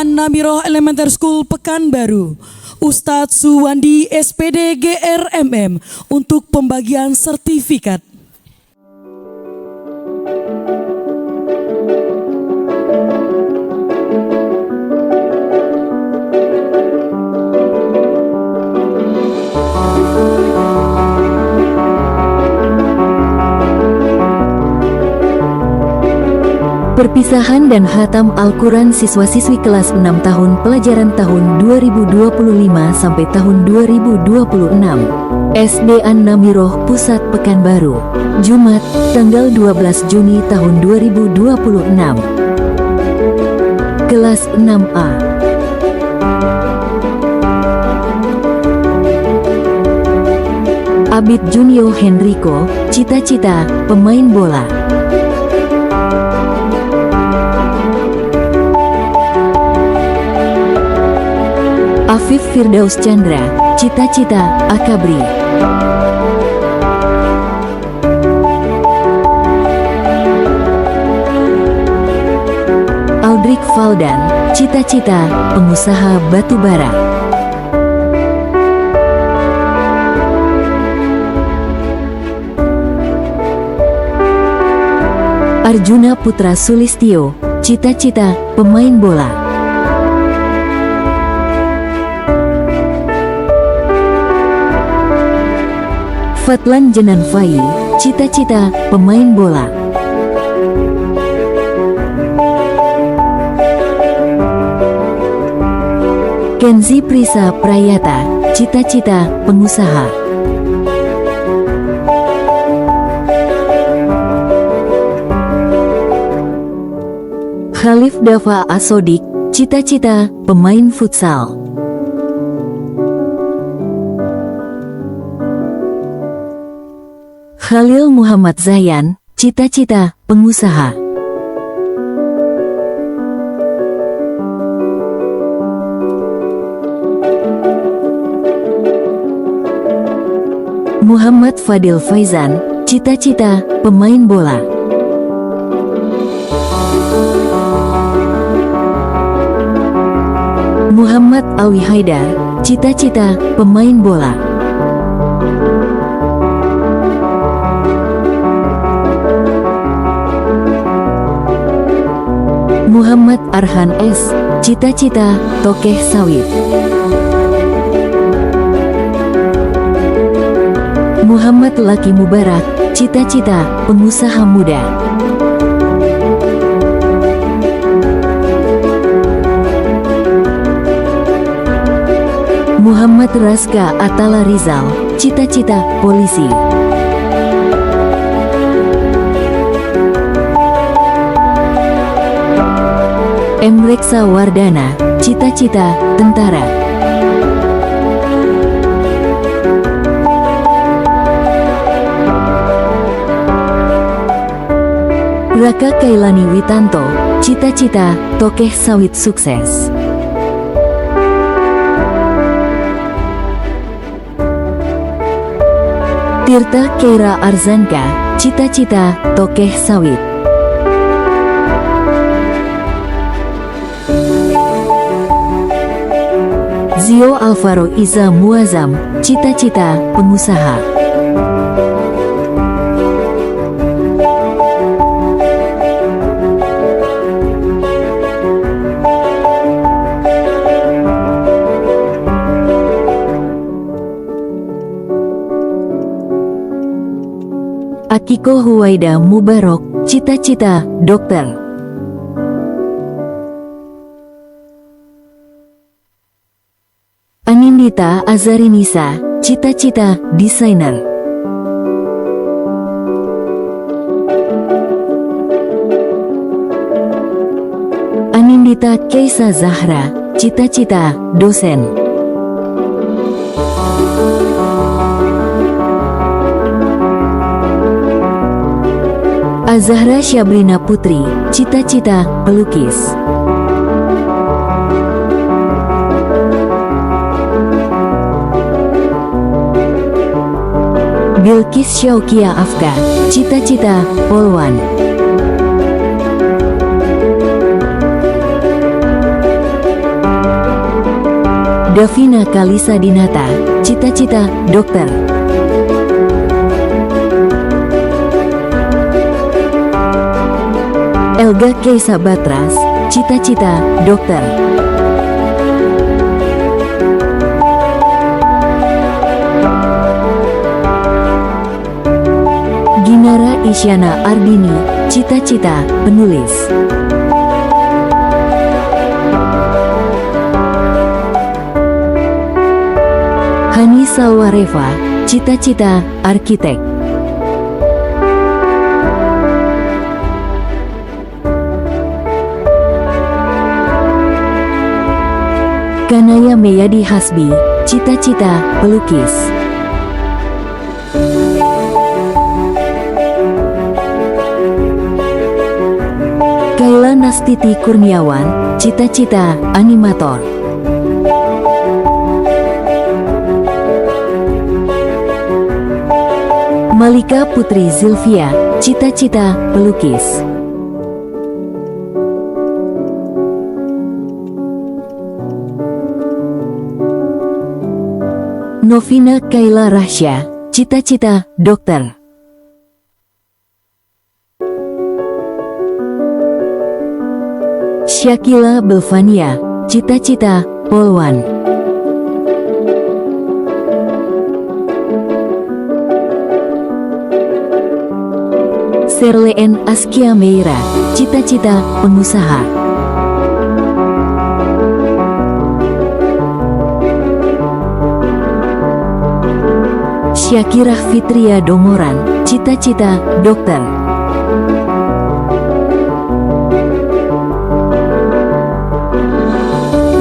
An-Namiroh Elementary School Pekanbaru, Ustadz Suwandi SPD GRMM untuk pembagian sertifikat. Perpisahan dan khatam Al-Quran siswa-siswi kelas 6 tahun pelajaran tahun 2025 sampai tahun 2026 SD An-Namiroh Pusat Pekanbaru, Jumat, tanggal 12 Juni tahun 2026. Kelas 6A. Abid Junio Henrico, cita-cita pemain bola. Afif Firdaus Chandra, cita-cita Akabri. Aldrik Valdan, cita-cita pengusaha batubara. Arjuna Putra Sulistyo, cita-cita pemain bola. Fatlan Jenan Fai, cita-cita pemain bola. Kenzi Prisa Prayata, cita-cita pengusaha. Khalif Dafa Asodik, cita-cita pemain futsal. Khalil Muhammad Zayan, cita-cita pengusaha. Muhammad Fadil Faizan, cita-cita pemain bola. Muhammad Alwi Haidar, cita-cita pemain bola. Muhammad Arhan S, cita-cita tokeh sawit. Muhammad Laki Mubarak, cita-cita pengusaha muda. Muhammad Raska Atala Rizal, cita-cita polisi. Reksa Wardana, cita-cita tentara. Raka Kailani Witanto, cita-cita tokeh sawit sukses. Tirta Keira Arzanka, cita-cita tokeh sawit. Zio Alvaro Iza Muazzam, cita-cita pengusaha. Akiko Huwaida Mubarok, cita-cita dokter. Anindita Azarinisa, cita-cita desainer. Anindita Keisa Zahra, cita-cita dosen. Azahra Syabrina Putri, cita-cita pelukis. Bilkis Syaukia Afka, cita-cita polwan. Davina Kalisa Dinata, cita-cita dokter. Elga Keisa Batras, cita-cita dokter. Ginara Isyana Ardini, cita-cita penulis. Hani Salwareva, cita-cita arsitek. Kanaya Meyadi Hasbi, cita-cita pelukis. Kaila Nastiti Kurniawan, cita-cita animator. Malika Putri Zilvia, cita-cita pelukis. Novina Kaila Rahsya, cita-cita dokter. Syakila Belvania, cita-cita polwan. Serleen Askia Meira, cita-cita pengusaha. Syakirah Fitria Dongoran, cita-cita dokter.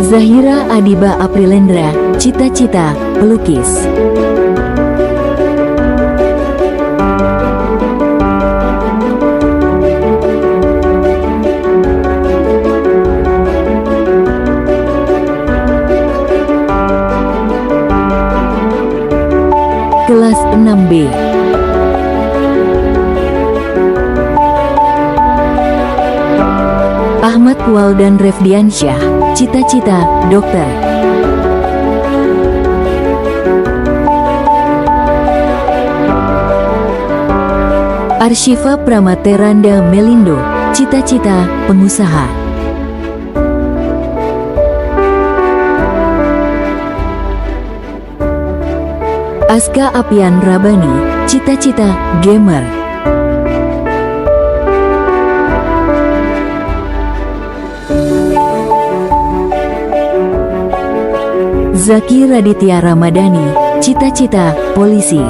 Zahira Adiba Aprilendra, cita-cita pelukis. Kelas 6B. Ahmad Waldan Refdiansyah, cita-cita dokter. Arshifa Pramateranda Melindo, cita-cita pengusaha. Aska Apian Rabani, cita-cita gamer. Zaki Raditya Ramadhani, cita-cita polisi.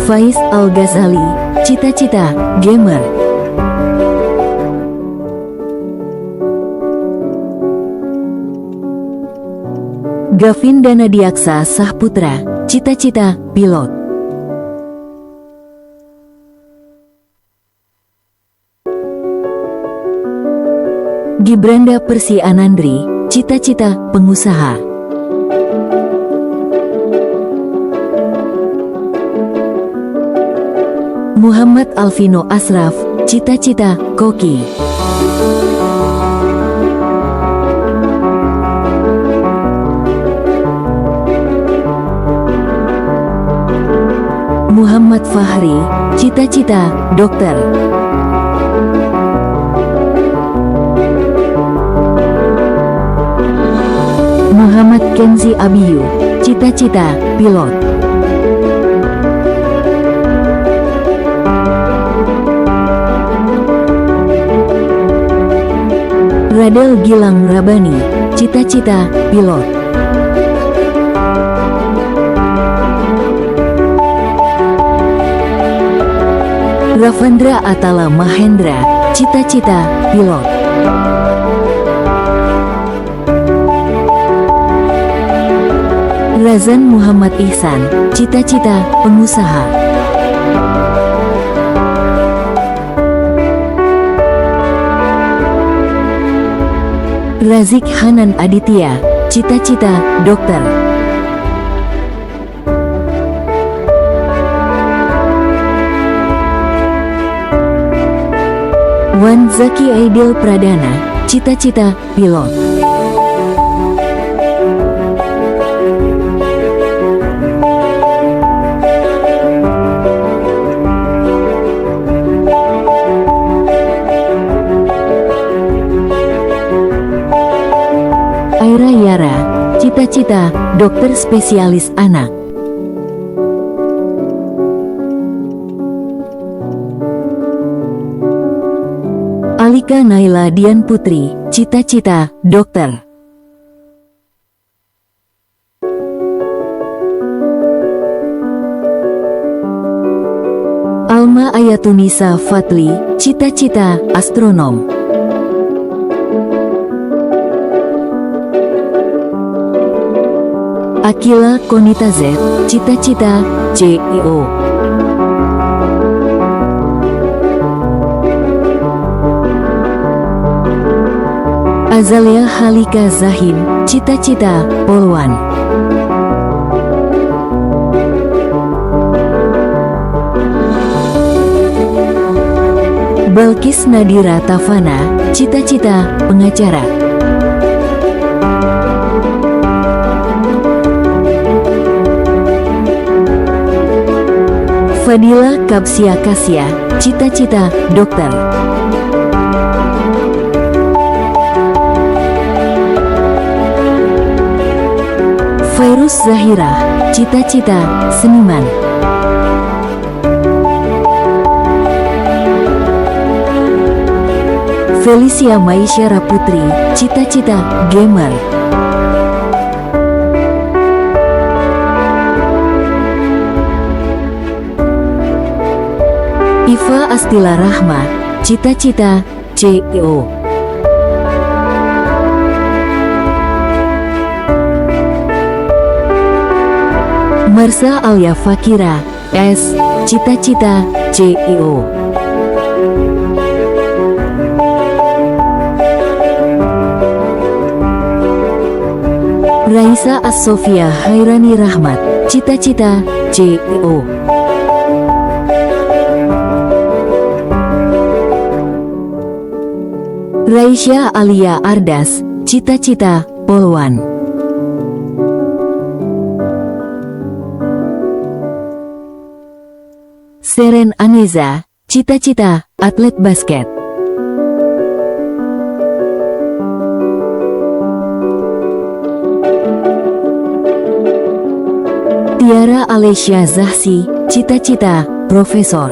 Faiz Al-Ghazali, cita-cita gamer. Gavin Danadiaksa Sahputra, cita-cita pilot. Gibranda Persi Anandri, cita-cita pengusaha. Muhammad Alvino Asraf, cita-cita koki. Muhammad Fahri, cita-cita dokter. Muhammad Kenzi Abiyu, cita-cita pilot. Radel Gilang Rabani, cita-cita pilot. Ravandra Atala Mahendra, cita-cita pilot. Razan Muhammad Ihsan, cita-cita pengusaha. Razik Hanan Aditya, cita-cita dokter. Wan Zaki Aidil Pradana, cita-cita pilot. Aira Yara, cita-cita dokter spesialis anak. Alika Naila Dian Putri, cita-cita dokter. Alma Ayatunisa Fatli, cita-cita astronom. Akila Konita Z, cita-cita CEO. Azalia Halika Zahid, cita-cita polwan. Balkis Nadira Tafana, cita-cita pengacara. Fadila Kapsia Kasya, cita-cita dokter. Fairuz Zahira, cita-cita seniman. Felicia Maisyara Putri, cita-cita gamer. Iva Astila Rahma, cita-cita CEO. Marsa Alia Fakira, S, cita-cita CEO. Raisa As-Sofia Hairani Rahmat, cita-cita CEO. Raisya Alia Ardas, cita-cita polwan. Seren Aneza, cita-cita atlet basket. Tiara Alesya Zahsi, cita-cita profesor.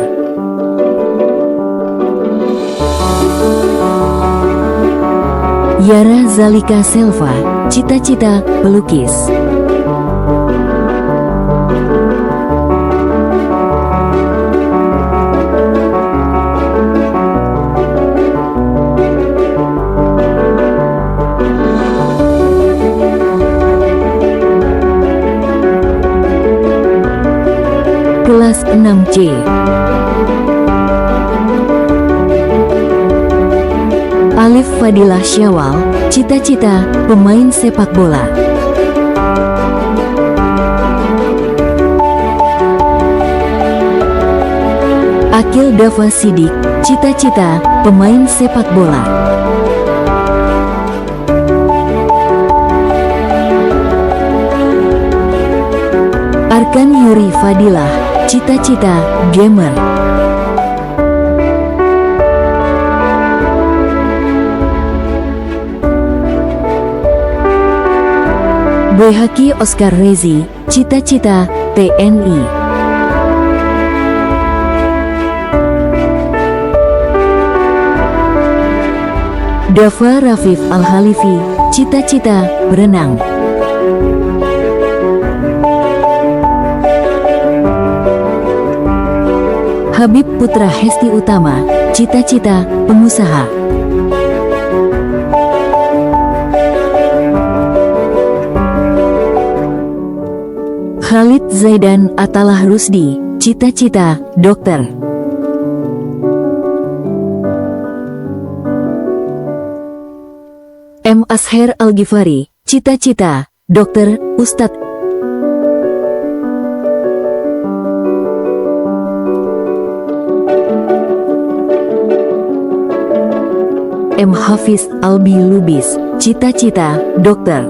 Yara Zalika Selva, cita-cita pelukis. Kelas 6C. Alif Fadilah Syawal, cita-cita pemain sepak bola. Akil Dava Sidik, cita-cita pemain sepak bola. Arkan Yuri Fadilah, cita-cita gamer. Boyhaki Oscar Rezi, cita-cita TNI. Dava Rafif Al-Halifi, cita-cita berenang. Habib Putra Hesti Utama, cita-cita pengusaha. Khalid Zaidan Atalah Rusdi, cita-cita dokter. M. Asher Al-Ghifari, cita-cita dokter Ustadz. M. Hafiz Albi Lubis, cita-cita dokter.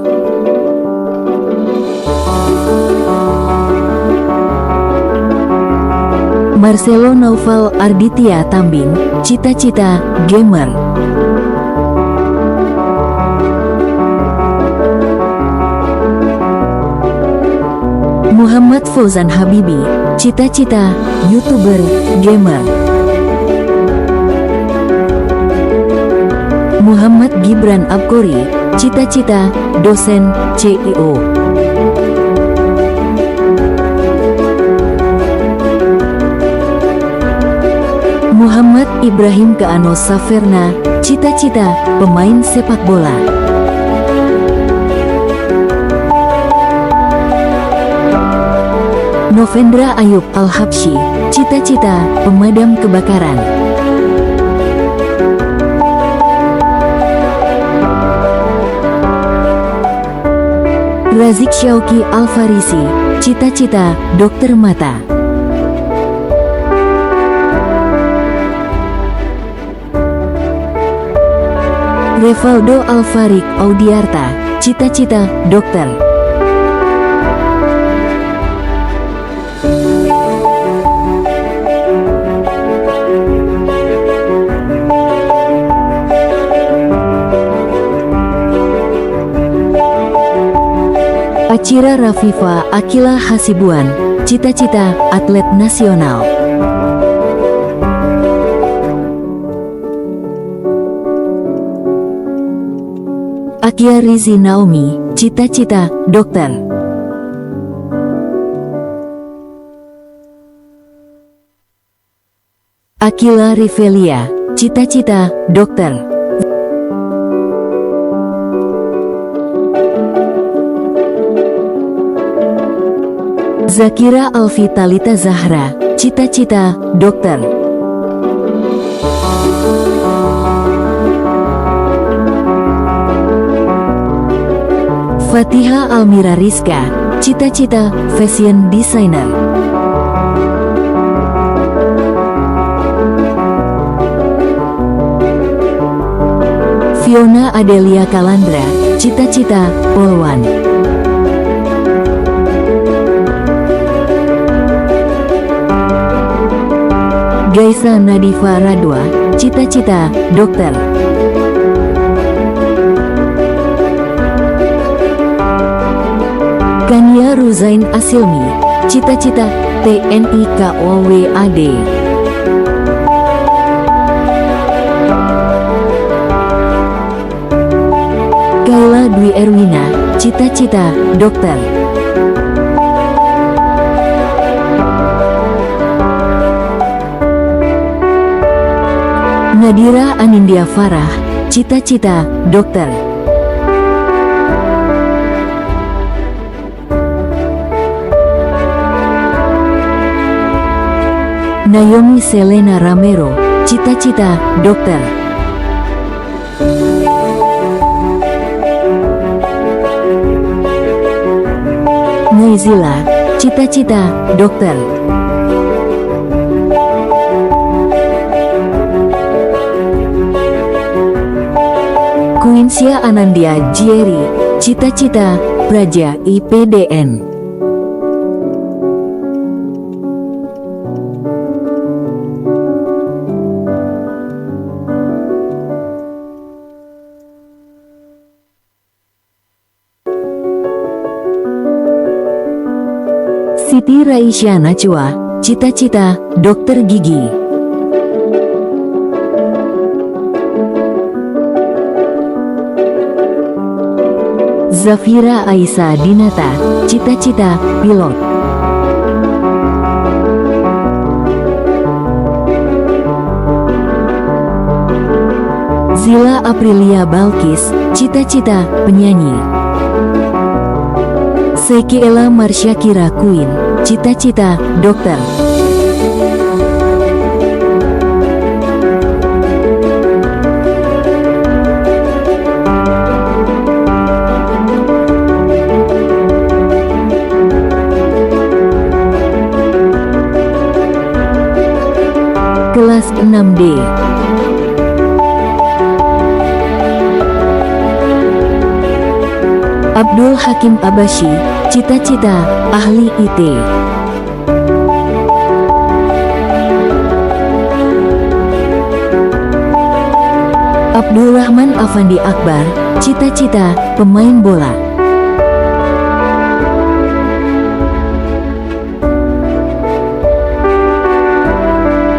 Marcelo Naufal Arditya Tambing, cita-cita gamer. Muhammad Fauzan Habibi, cita-cita YouTuber gamer. Muhammad Gibran Abkori, cita-cita dosen CIO. Muhammad Ibrahim Keano Saferna, cita-cita pemain sepak bola. Novendra Ayub Al-Habsyi, cita-cita pemadam kebakaran. Razik Syauki Al-Farisi, cita-cita dokter mata. Revaldo Alfarik Audiarta, cita-cita dokter. Acira Rafifa Akila Hasibuan, cita-cita atlet nasional. Akia Rizi Naomi, cita-cita dokter. Akila Rivelia, cita-cita dokter. Zakira Alfi Talita Zahra, cita-cita dokter. Fatiha Almira Rizka, cita-cita fashion designer. Fiona Adelia Kalandra, cita-cita polwan. Gaisa Nadifa Radwa, cita-cita dokter. Kania Ruzain Asilmi, cita-cita TNI KOWAD. Kaila Dwi Erwina, cita-cita dokter. Nadira Anindya Farah, cita-cita dokter. Naomi Selena Ramero, cita-cita dokter. Naizila, cita-cita dokter. Quinsia Anandia Jieri, cita-cita Praja IPDN. Siti Raisya Najwa, cita-cita dokter gigi. Zafira Aisyah Dinata, cita-cita pilot. Zila Aprilia Balkis, cita-cita penyanyi. Sekiela Marsyakira Queen, cita-cita dokter. Kelas 6D. Abdul Hakim Abashi, cita-cita ahli IT. Abdul Rahman Afandi Akbar, cita-cita pemain bola.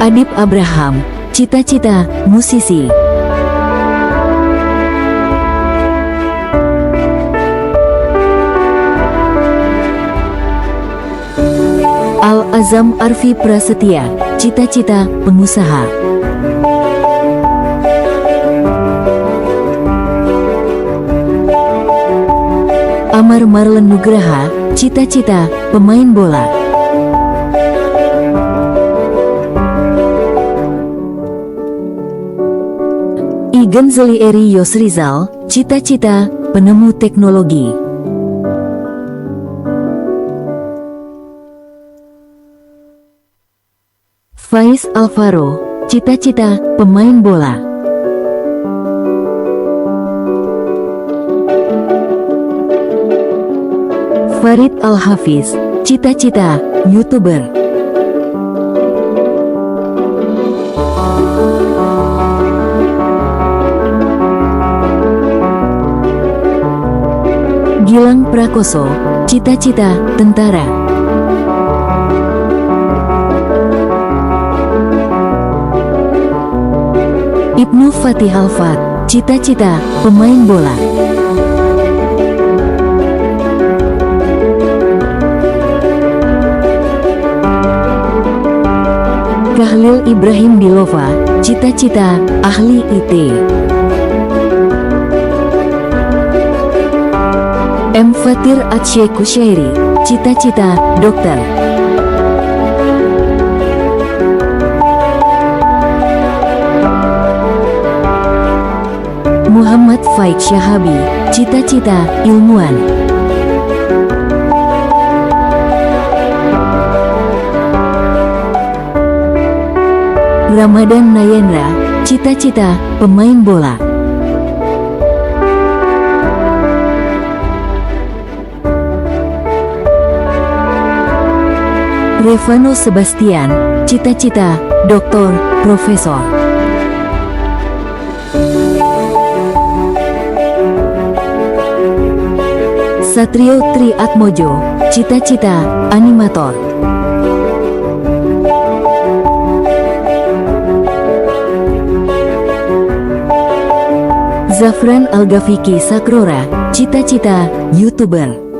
Adib Abraham, cita-cita musisi. Al-Azam Arfi Prasetya, cita-cita pengusaha. Amar Marlen Nugraha, cita-cita pemain bola. Igan Zolieri Yosrizal, cita-cita penemu teknologi. Faiz Alvaro, cita-cita pemain bola. Farid Al-Hafiz, cita-cita YouTuber. Gilang Prakoso, cita-cita tentara. Ibnu Fatih Alfat, cita-cita pemain bola. Kahlil Ibrahim Dilova, cita-cita ahli IT. M. Fatir Atsye Kusyairi, cita-cita dokter. Muhammad Faik Syahabi, cita-cita ilmuwan. Ramadan Nayendra, cita-cita pemain bola. Revano Sebastian, cita-cita doktor, profesor. Satrio Tri Atmojo, cita-cita animator. Zafran Al-Gafiki Sakrora, cita-cita YouTuber.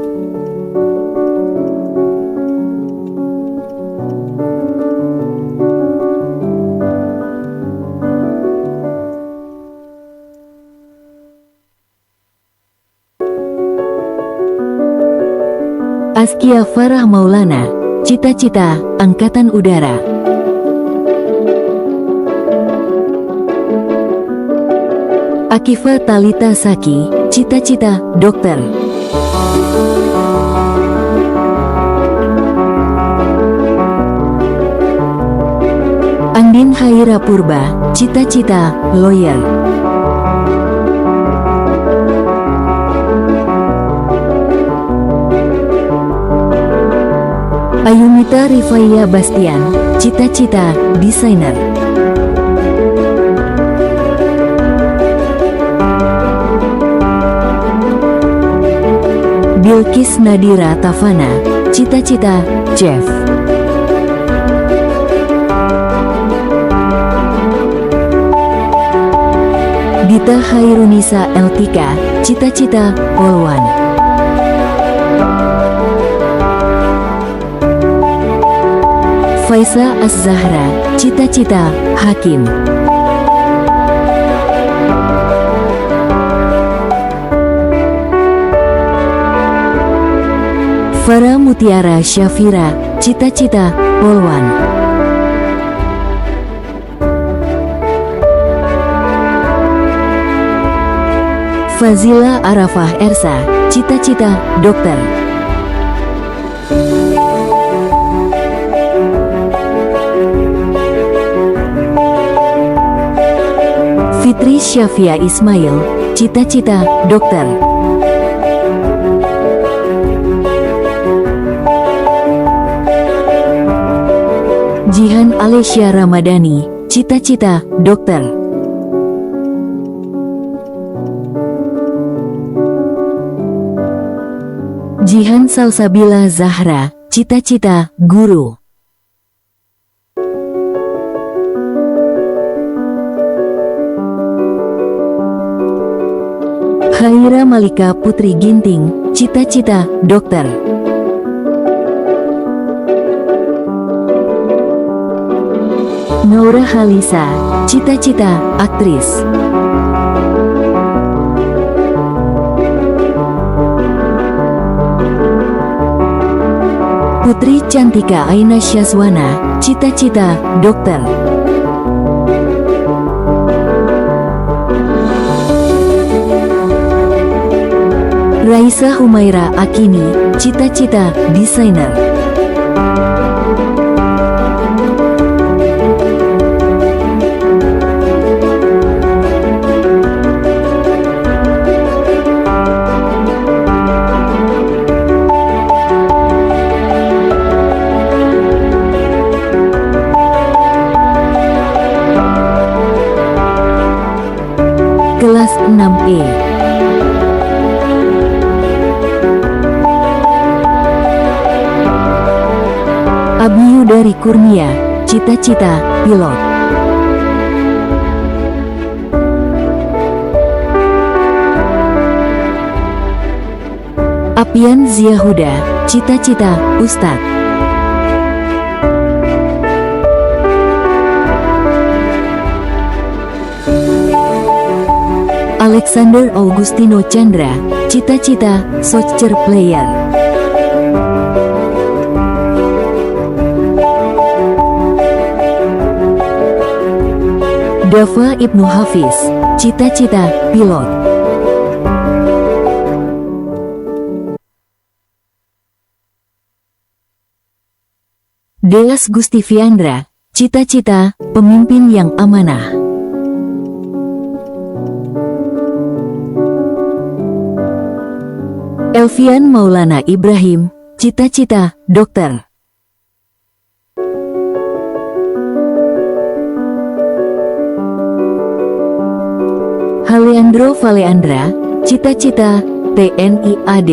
Askia Farah Maulana, cita-cita Angkatan Udara. Akifa Talita Saki, cita-cita dokter. Andin Haira Purba, cita-cita lawyer. Ayumita Rifaya Bastian, cita-cita desainer. Bilkis Nadira Tafana, cita-cita chef. Dita Hairunisa Eltika, cita-cita polwan. Faisa Az-Zahra, cita-cita hakim. Farah Mutiara Syafira, cita-cita polwan. Fazila Arafah Ersa, cita-cita dokter. Fitri Syafia Ismail, cita-cita dokter. Jihan Alesya Ramadhani, cita-cita dokter. Jihan Salsabila Zahra, cita-cita guru. Khaira Malika Putri Ginting, cita-cita dokter. Naura Halisa, cita-cita aktris. Putri Cantika Aina Syazwana, cita-cita dokter. Raisa Humaira Akini, cita-cita desainer. Kelas 6E. Abiyudari Kurnia, cita-cita pilot. Apian Ziahuda, cita-cita ustadz. Alexander Augustino Chandra, cita-cita soccer player. Dava Ibnu Hafiz, cita-cita pilot. Deas Gustiviandra, cita-cita pemimpin yang amanah. Elvian Maulana Ibrahim, cita-cita dokter. Haleandro Valeandra, cita-cita TNI AD.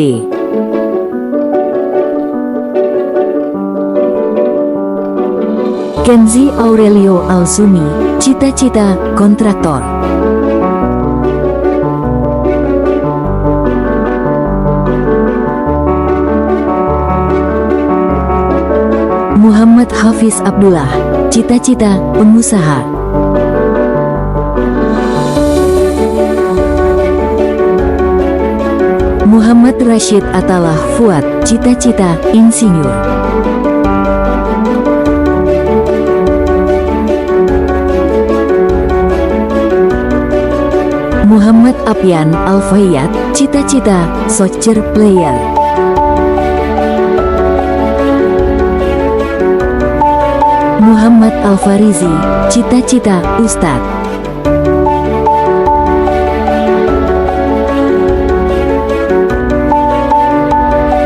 Kenzi Aurelio Alsumi, cita-cita kontraktor. Muhammad Hafiz Abdullah, cita-cita pengusaha. Muhammad Rashid Atalah Fuad, cita-cita insinyur. Muhammad Apian Al-Fayyad, cita-cita soccer player. Muhammad Al-Farizi, cita-cita ustadz.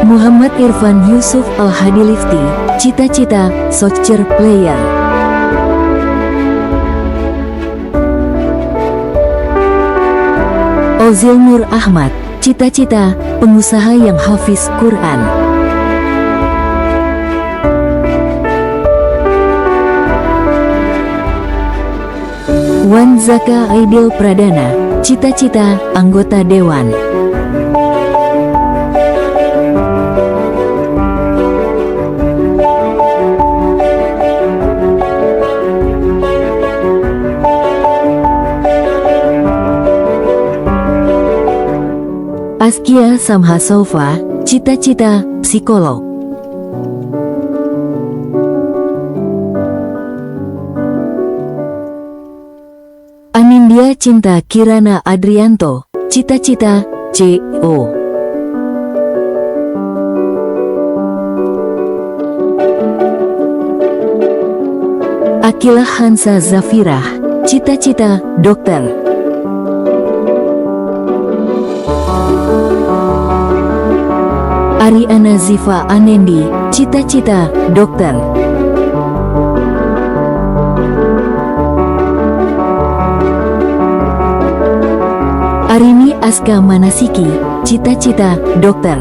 Muhammad Irfan Yusuf Al-Hadilifti, cita-cita soccer player. Ozil Nur Ahmad, cita-cita pengusaha yang hafiz Quran. Wan Zaka Aidil Pradana, cita-cita anggota dewan. Askia Samha Sofa, cita-cita psikolog. Anindya Cinta Kirana Adrianto, cita-cita CO. Akilah Hansa Zafirah, cita-cita dokter. Ariana Ziva Anendi, cita-cita dokter. Aska Manasiki, cita-cita dokter.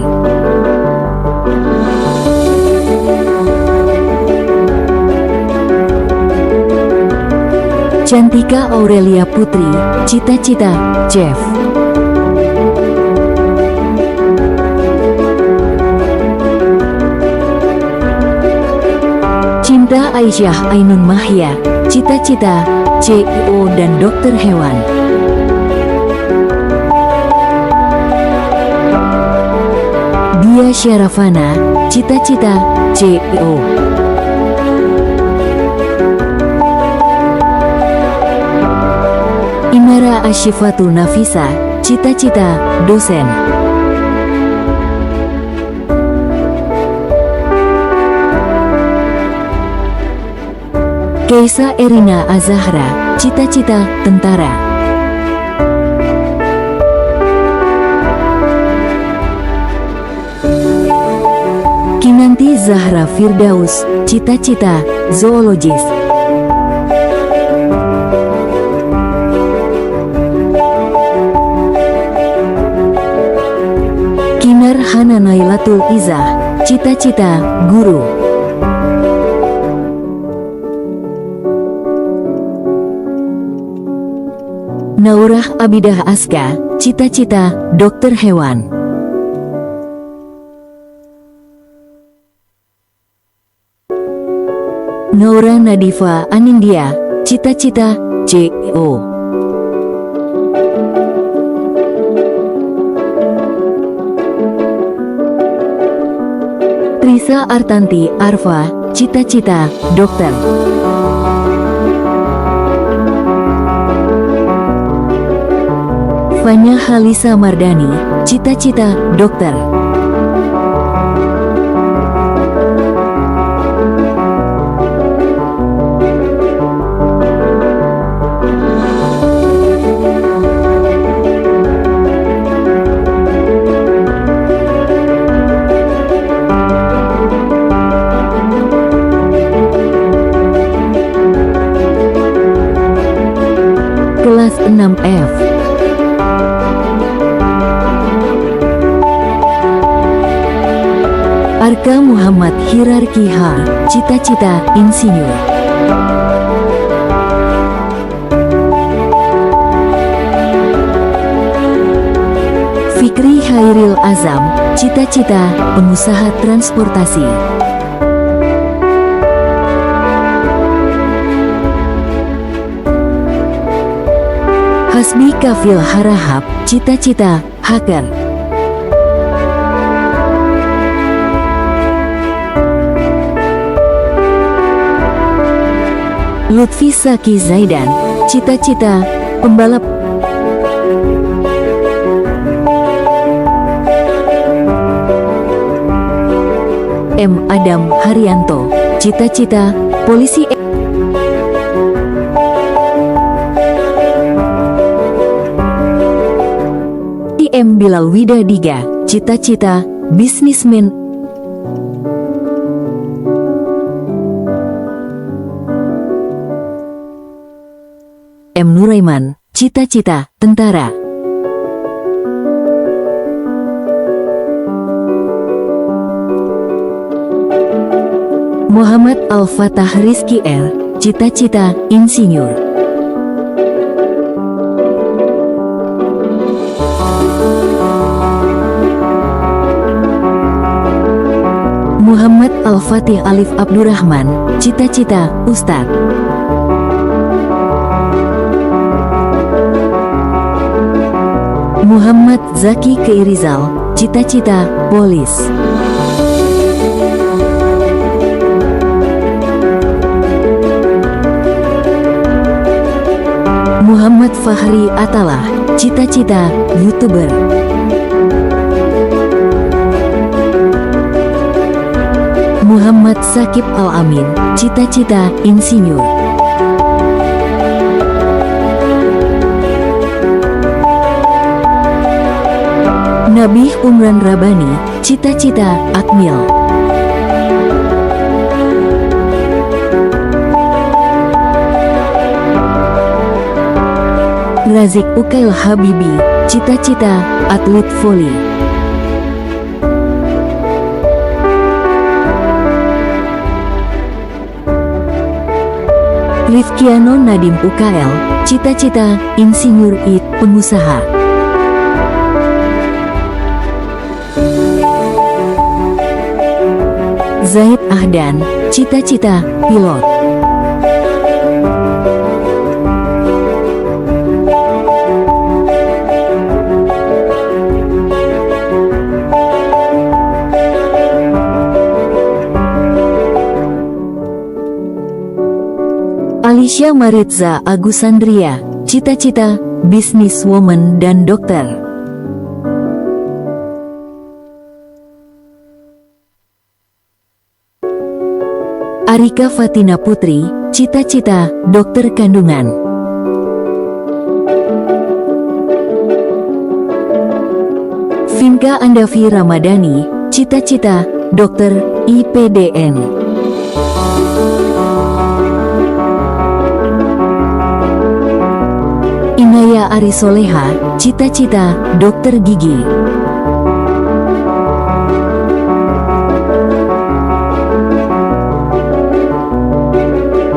Cantika Aurelia Putri, cita-cita chef. Cinta Aisyah Ainun Mahya, cita-cita CEO dan dokter hewan. Dia Syarafana, cita-cita CEO. Inara Asyifatul Nafisa, cita-cita dosen. Keisa Erina Azahra, cita-cita tentara. Kinanti Zahra Firdaus, cita-cita zoologis. Kinar Hana Nailatul Izah, cita-cita guru. Naurah Abidah Aska, cita-cita dokter hewan. Naura Nadifa Anindya, cita-cita CEO. Trisa Artanti Arfa, cita-cita dokter. Fanya Halisa Mardani, cita-cita dokter. Kelas 6F. Arka Muhammad Hirarki H, cita-cita insinyur. Fikri Hairil Azam, cita-cita pengusaha transportasi. Hasbi Kafil Harahap, cita-cita hacker. Lutfi Saki Zaidan, cita-cita pembalap. M. Adam Haryanto, cita-cita polisi. M. Bilal Widadiga, cita-cita bisnismen. M. Nuraiman, cita-cita tentara. Muhammad Al-Fatah Rizki R, cita-cita insinyur. Muhammad Al-Fatih Alif Abdurrahman, cita-cita ustadz. Muhammad Zaki Keirizal, cita-cita polis. Muhammad Fahri Atalah, cita-cita YouTuber. Muhammad Sakib Al-Amin, cita-cita insinyur. Nabih Umran Rabani, cita-cita akmil. Razik Ukail Habibi, cita-cita atlet voli. Rifkiano Nadim Ukail, cita-cita insinyur IT, pengusaha. Zaid Ahdan, cita-cita pilot. Alicia Maritza Agusandria, cita-cita businesswoman dan dokter. Arika Fatina Putri, cita-cita dokter kandungan. Vinka Andavi Ramadhani, cita-cita dokter IPDN. Inaya Arisoleha, cita-cita dokter gigi.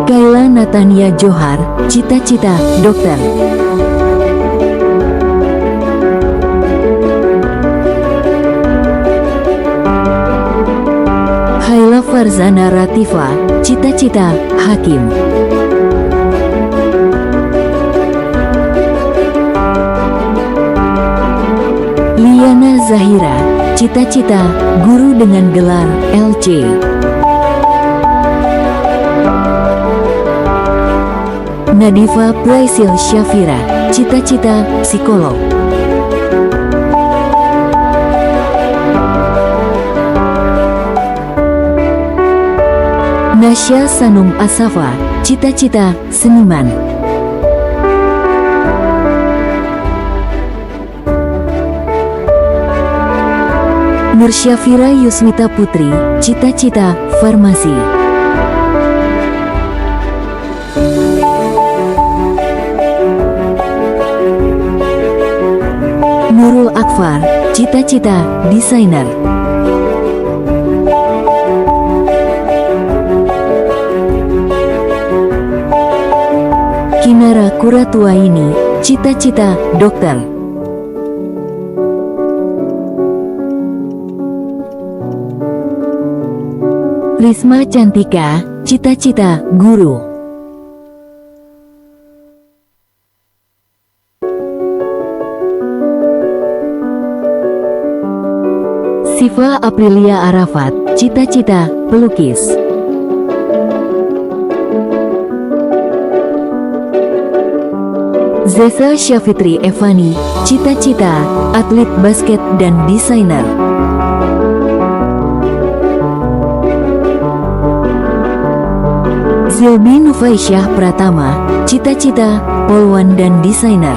Kayla Natania Johar, cita-cita dokter. Haila Farzana Ratifa, cita-cita hakim. Liana Zahira, cita-cita guru dengan gelar LC. Nadifa Plaisil Syafira, cita-cita psikolog. Nasya Sanum Asafa, cita-cita seniman. Nur Syafira Yusmita Putri, cita-cita farmasi. Nurul Akfar, cita-cita desainer. Kinara Kuratuaini, cita-cita dokter. Risma Cantika, cita-cita guru. Siva Aprilia Arafat, cita-cita pelukis. Zesa Syafitri Evani, cita-cita atlet basket dan desainer. Zilbi Nufaisyah Pratama, cita-cita polwan dan desainer.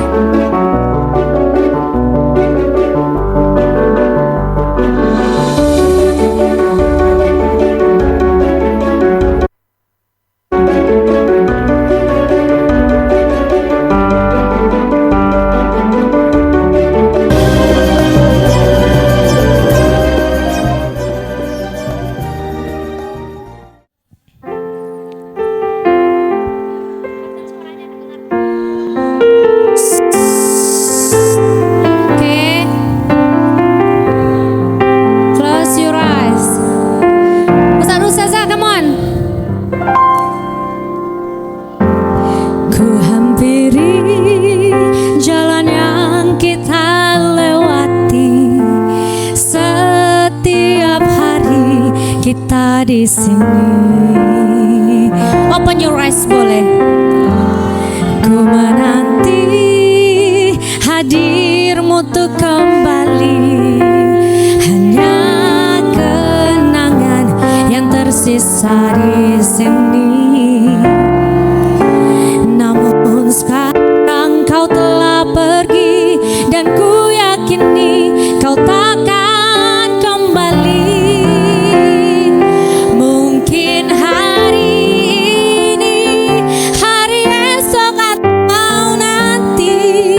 Kita di sini. Open your eyes boleh. Ku menanti hadirmu tuh kembali. Hanya kenangan yang tersisa di sini. Namun sekarang kau telah pergi dan ku yakini kau takkan kembali. Hari esok atau nanti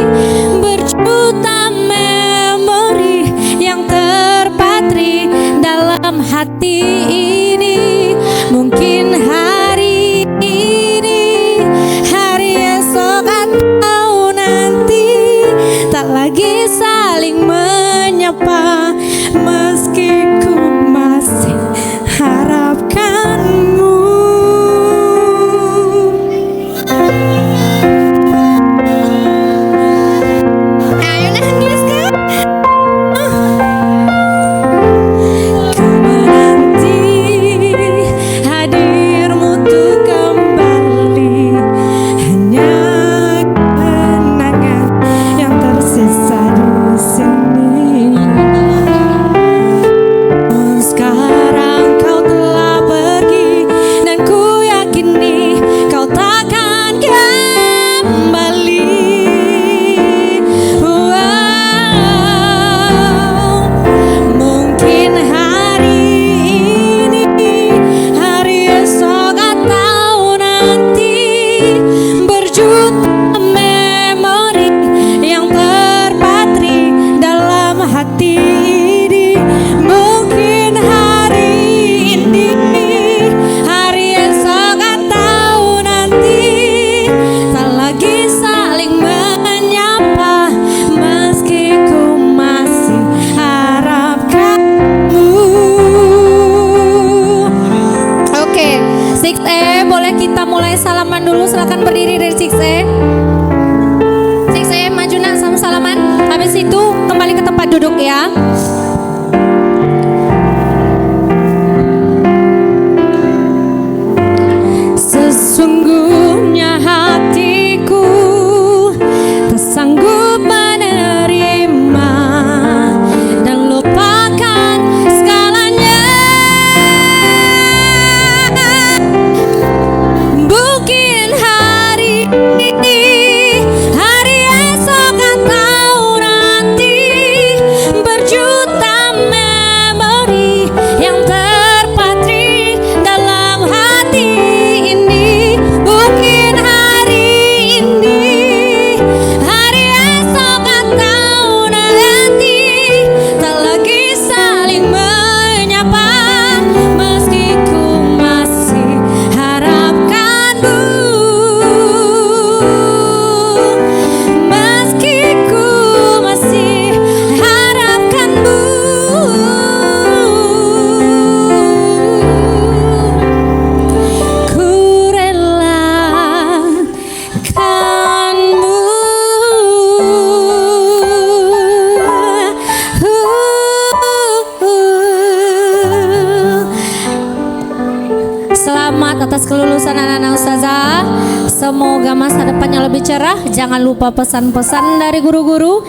sejarah, jangan lupa pesan-pesan dari guru-guru.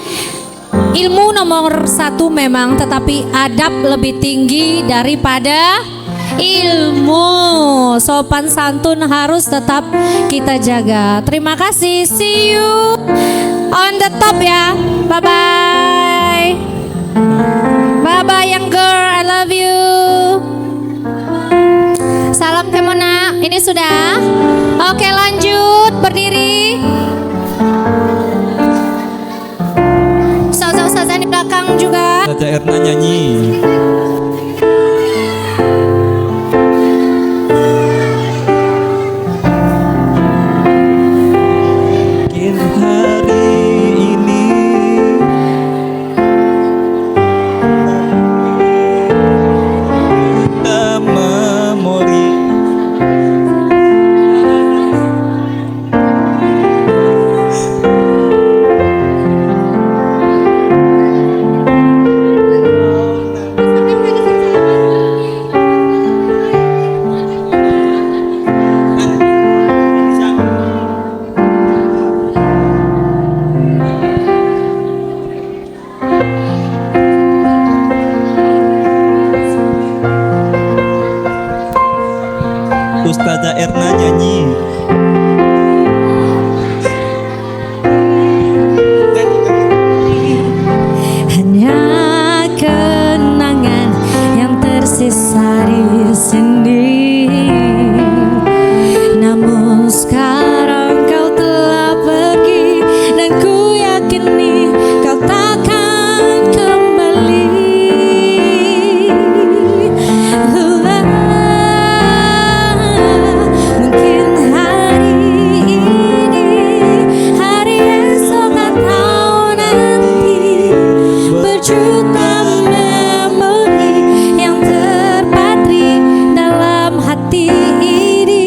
Ilmu nomor 1 memang, tetapi adab lebih tinggi daripada ilmu. Sopan santun harus tetap kita jaga. Terima kasih. See you on the top ya. Bye bye. Bye bye young girl. I love you. Salam Kemona. Ini sudah. Oke, lanjut berdiri. Ustazah di belakang juga. Ustazah Erna nyanyi. Mungkin hari ini kita memori Ustazah Erna nyanyi. Hanya kenangan yang tersisa di sini. Namun sekarang kau telah pergi, dan ku yakini kau takkan kembali. Mungkin hari ini, hari esok atau nanti, berjuta memori yang terpatri dalam hati ini.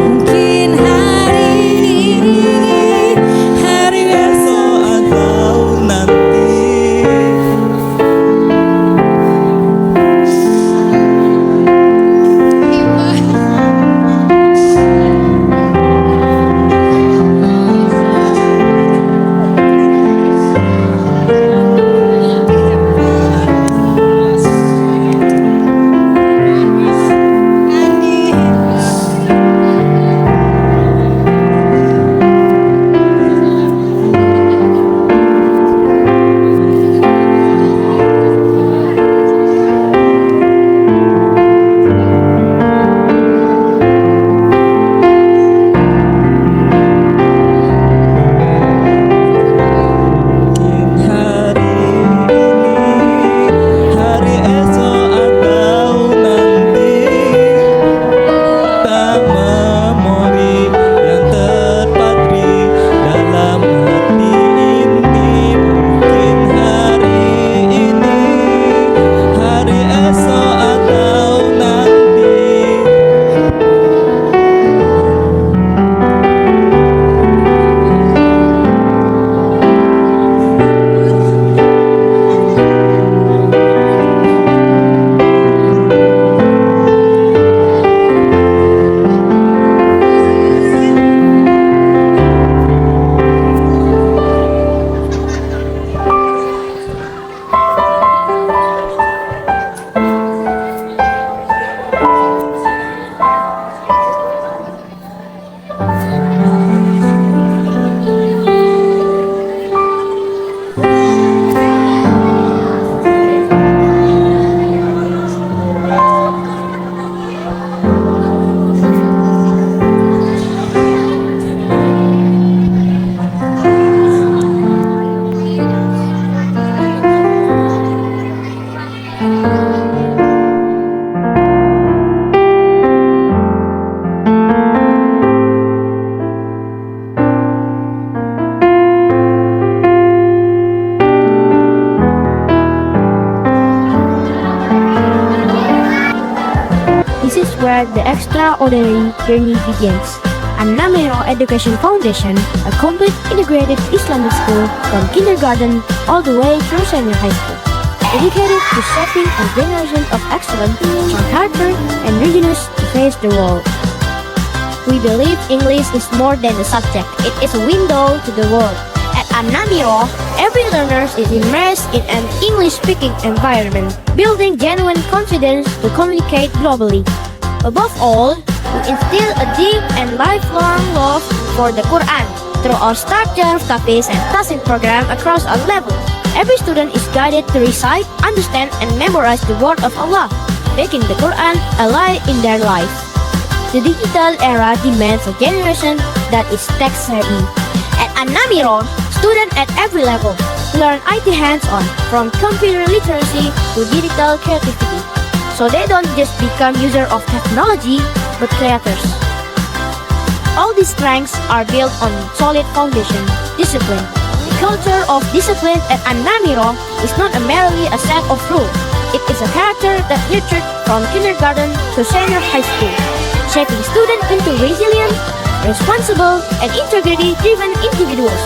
Mungkin hari ini, hari esok Atau nanti hari esok atau nanti, tak memori yang terpatri dalam hati ini. Mungkin hari ini, hari esok atau nanti. This is where the extraordinary journey begins. An-Namiro Education Foundation, a complete integrated Islamic school from kindergarten all the way through senior high school, dedicated to shaping a generation of excellent, hard-working, and readiness to face the world. We believe English is more than a subject, it is a window to the world. At An-Namiro, every learner is immersed in an English-speaking environment, building genuine confidence to communicate globally. Above all, we instill a deep and lifelong love for the Quran through our starter, tahfiz, and tahsin program across all levels. Every student is guided to recite, understand, and memorize the word of Allah, making the Quran alive in their life. The digital era demands a generation that is tech-savvy. At An-Namiro, students at every level learn IT hands-on, from computer literacy to digital creativity, so they don't just become users of technology, but creators. All these strengths are built on solid foundation, discipline. The culture of discipline at An-Namiro is not merely a set of rules. It is a character that nurtured from kindergarten to senior high school, shaping students into resilient, responsible, and integrity-driven individuals.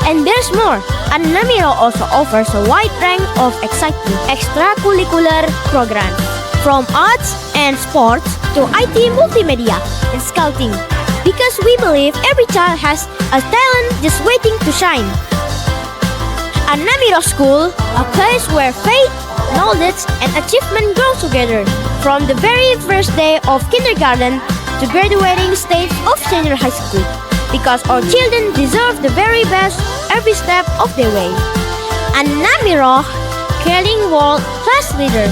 And there's more. An-Namiro also offers a wide range of exciting extracurricular programs, from arts and sports to IT, multimedia, and scouting, because we believe every child has a talent just waiting to shine. An-Namiro School, a place where faith, knowledge, and achievement grow together, from the very first day of kindergarten to graduating stage of senior high school, because our children deserve the very best every step of the way. An-Namiro, caring world class leader.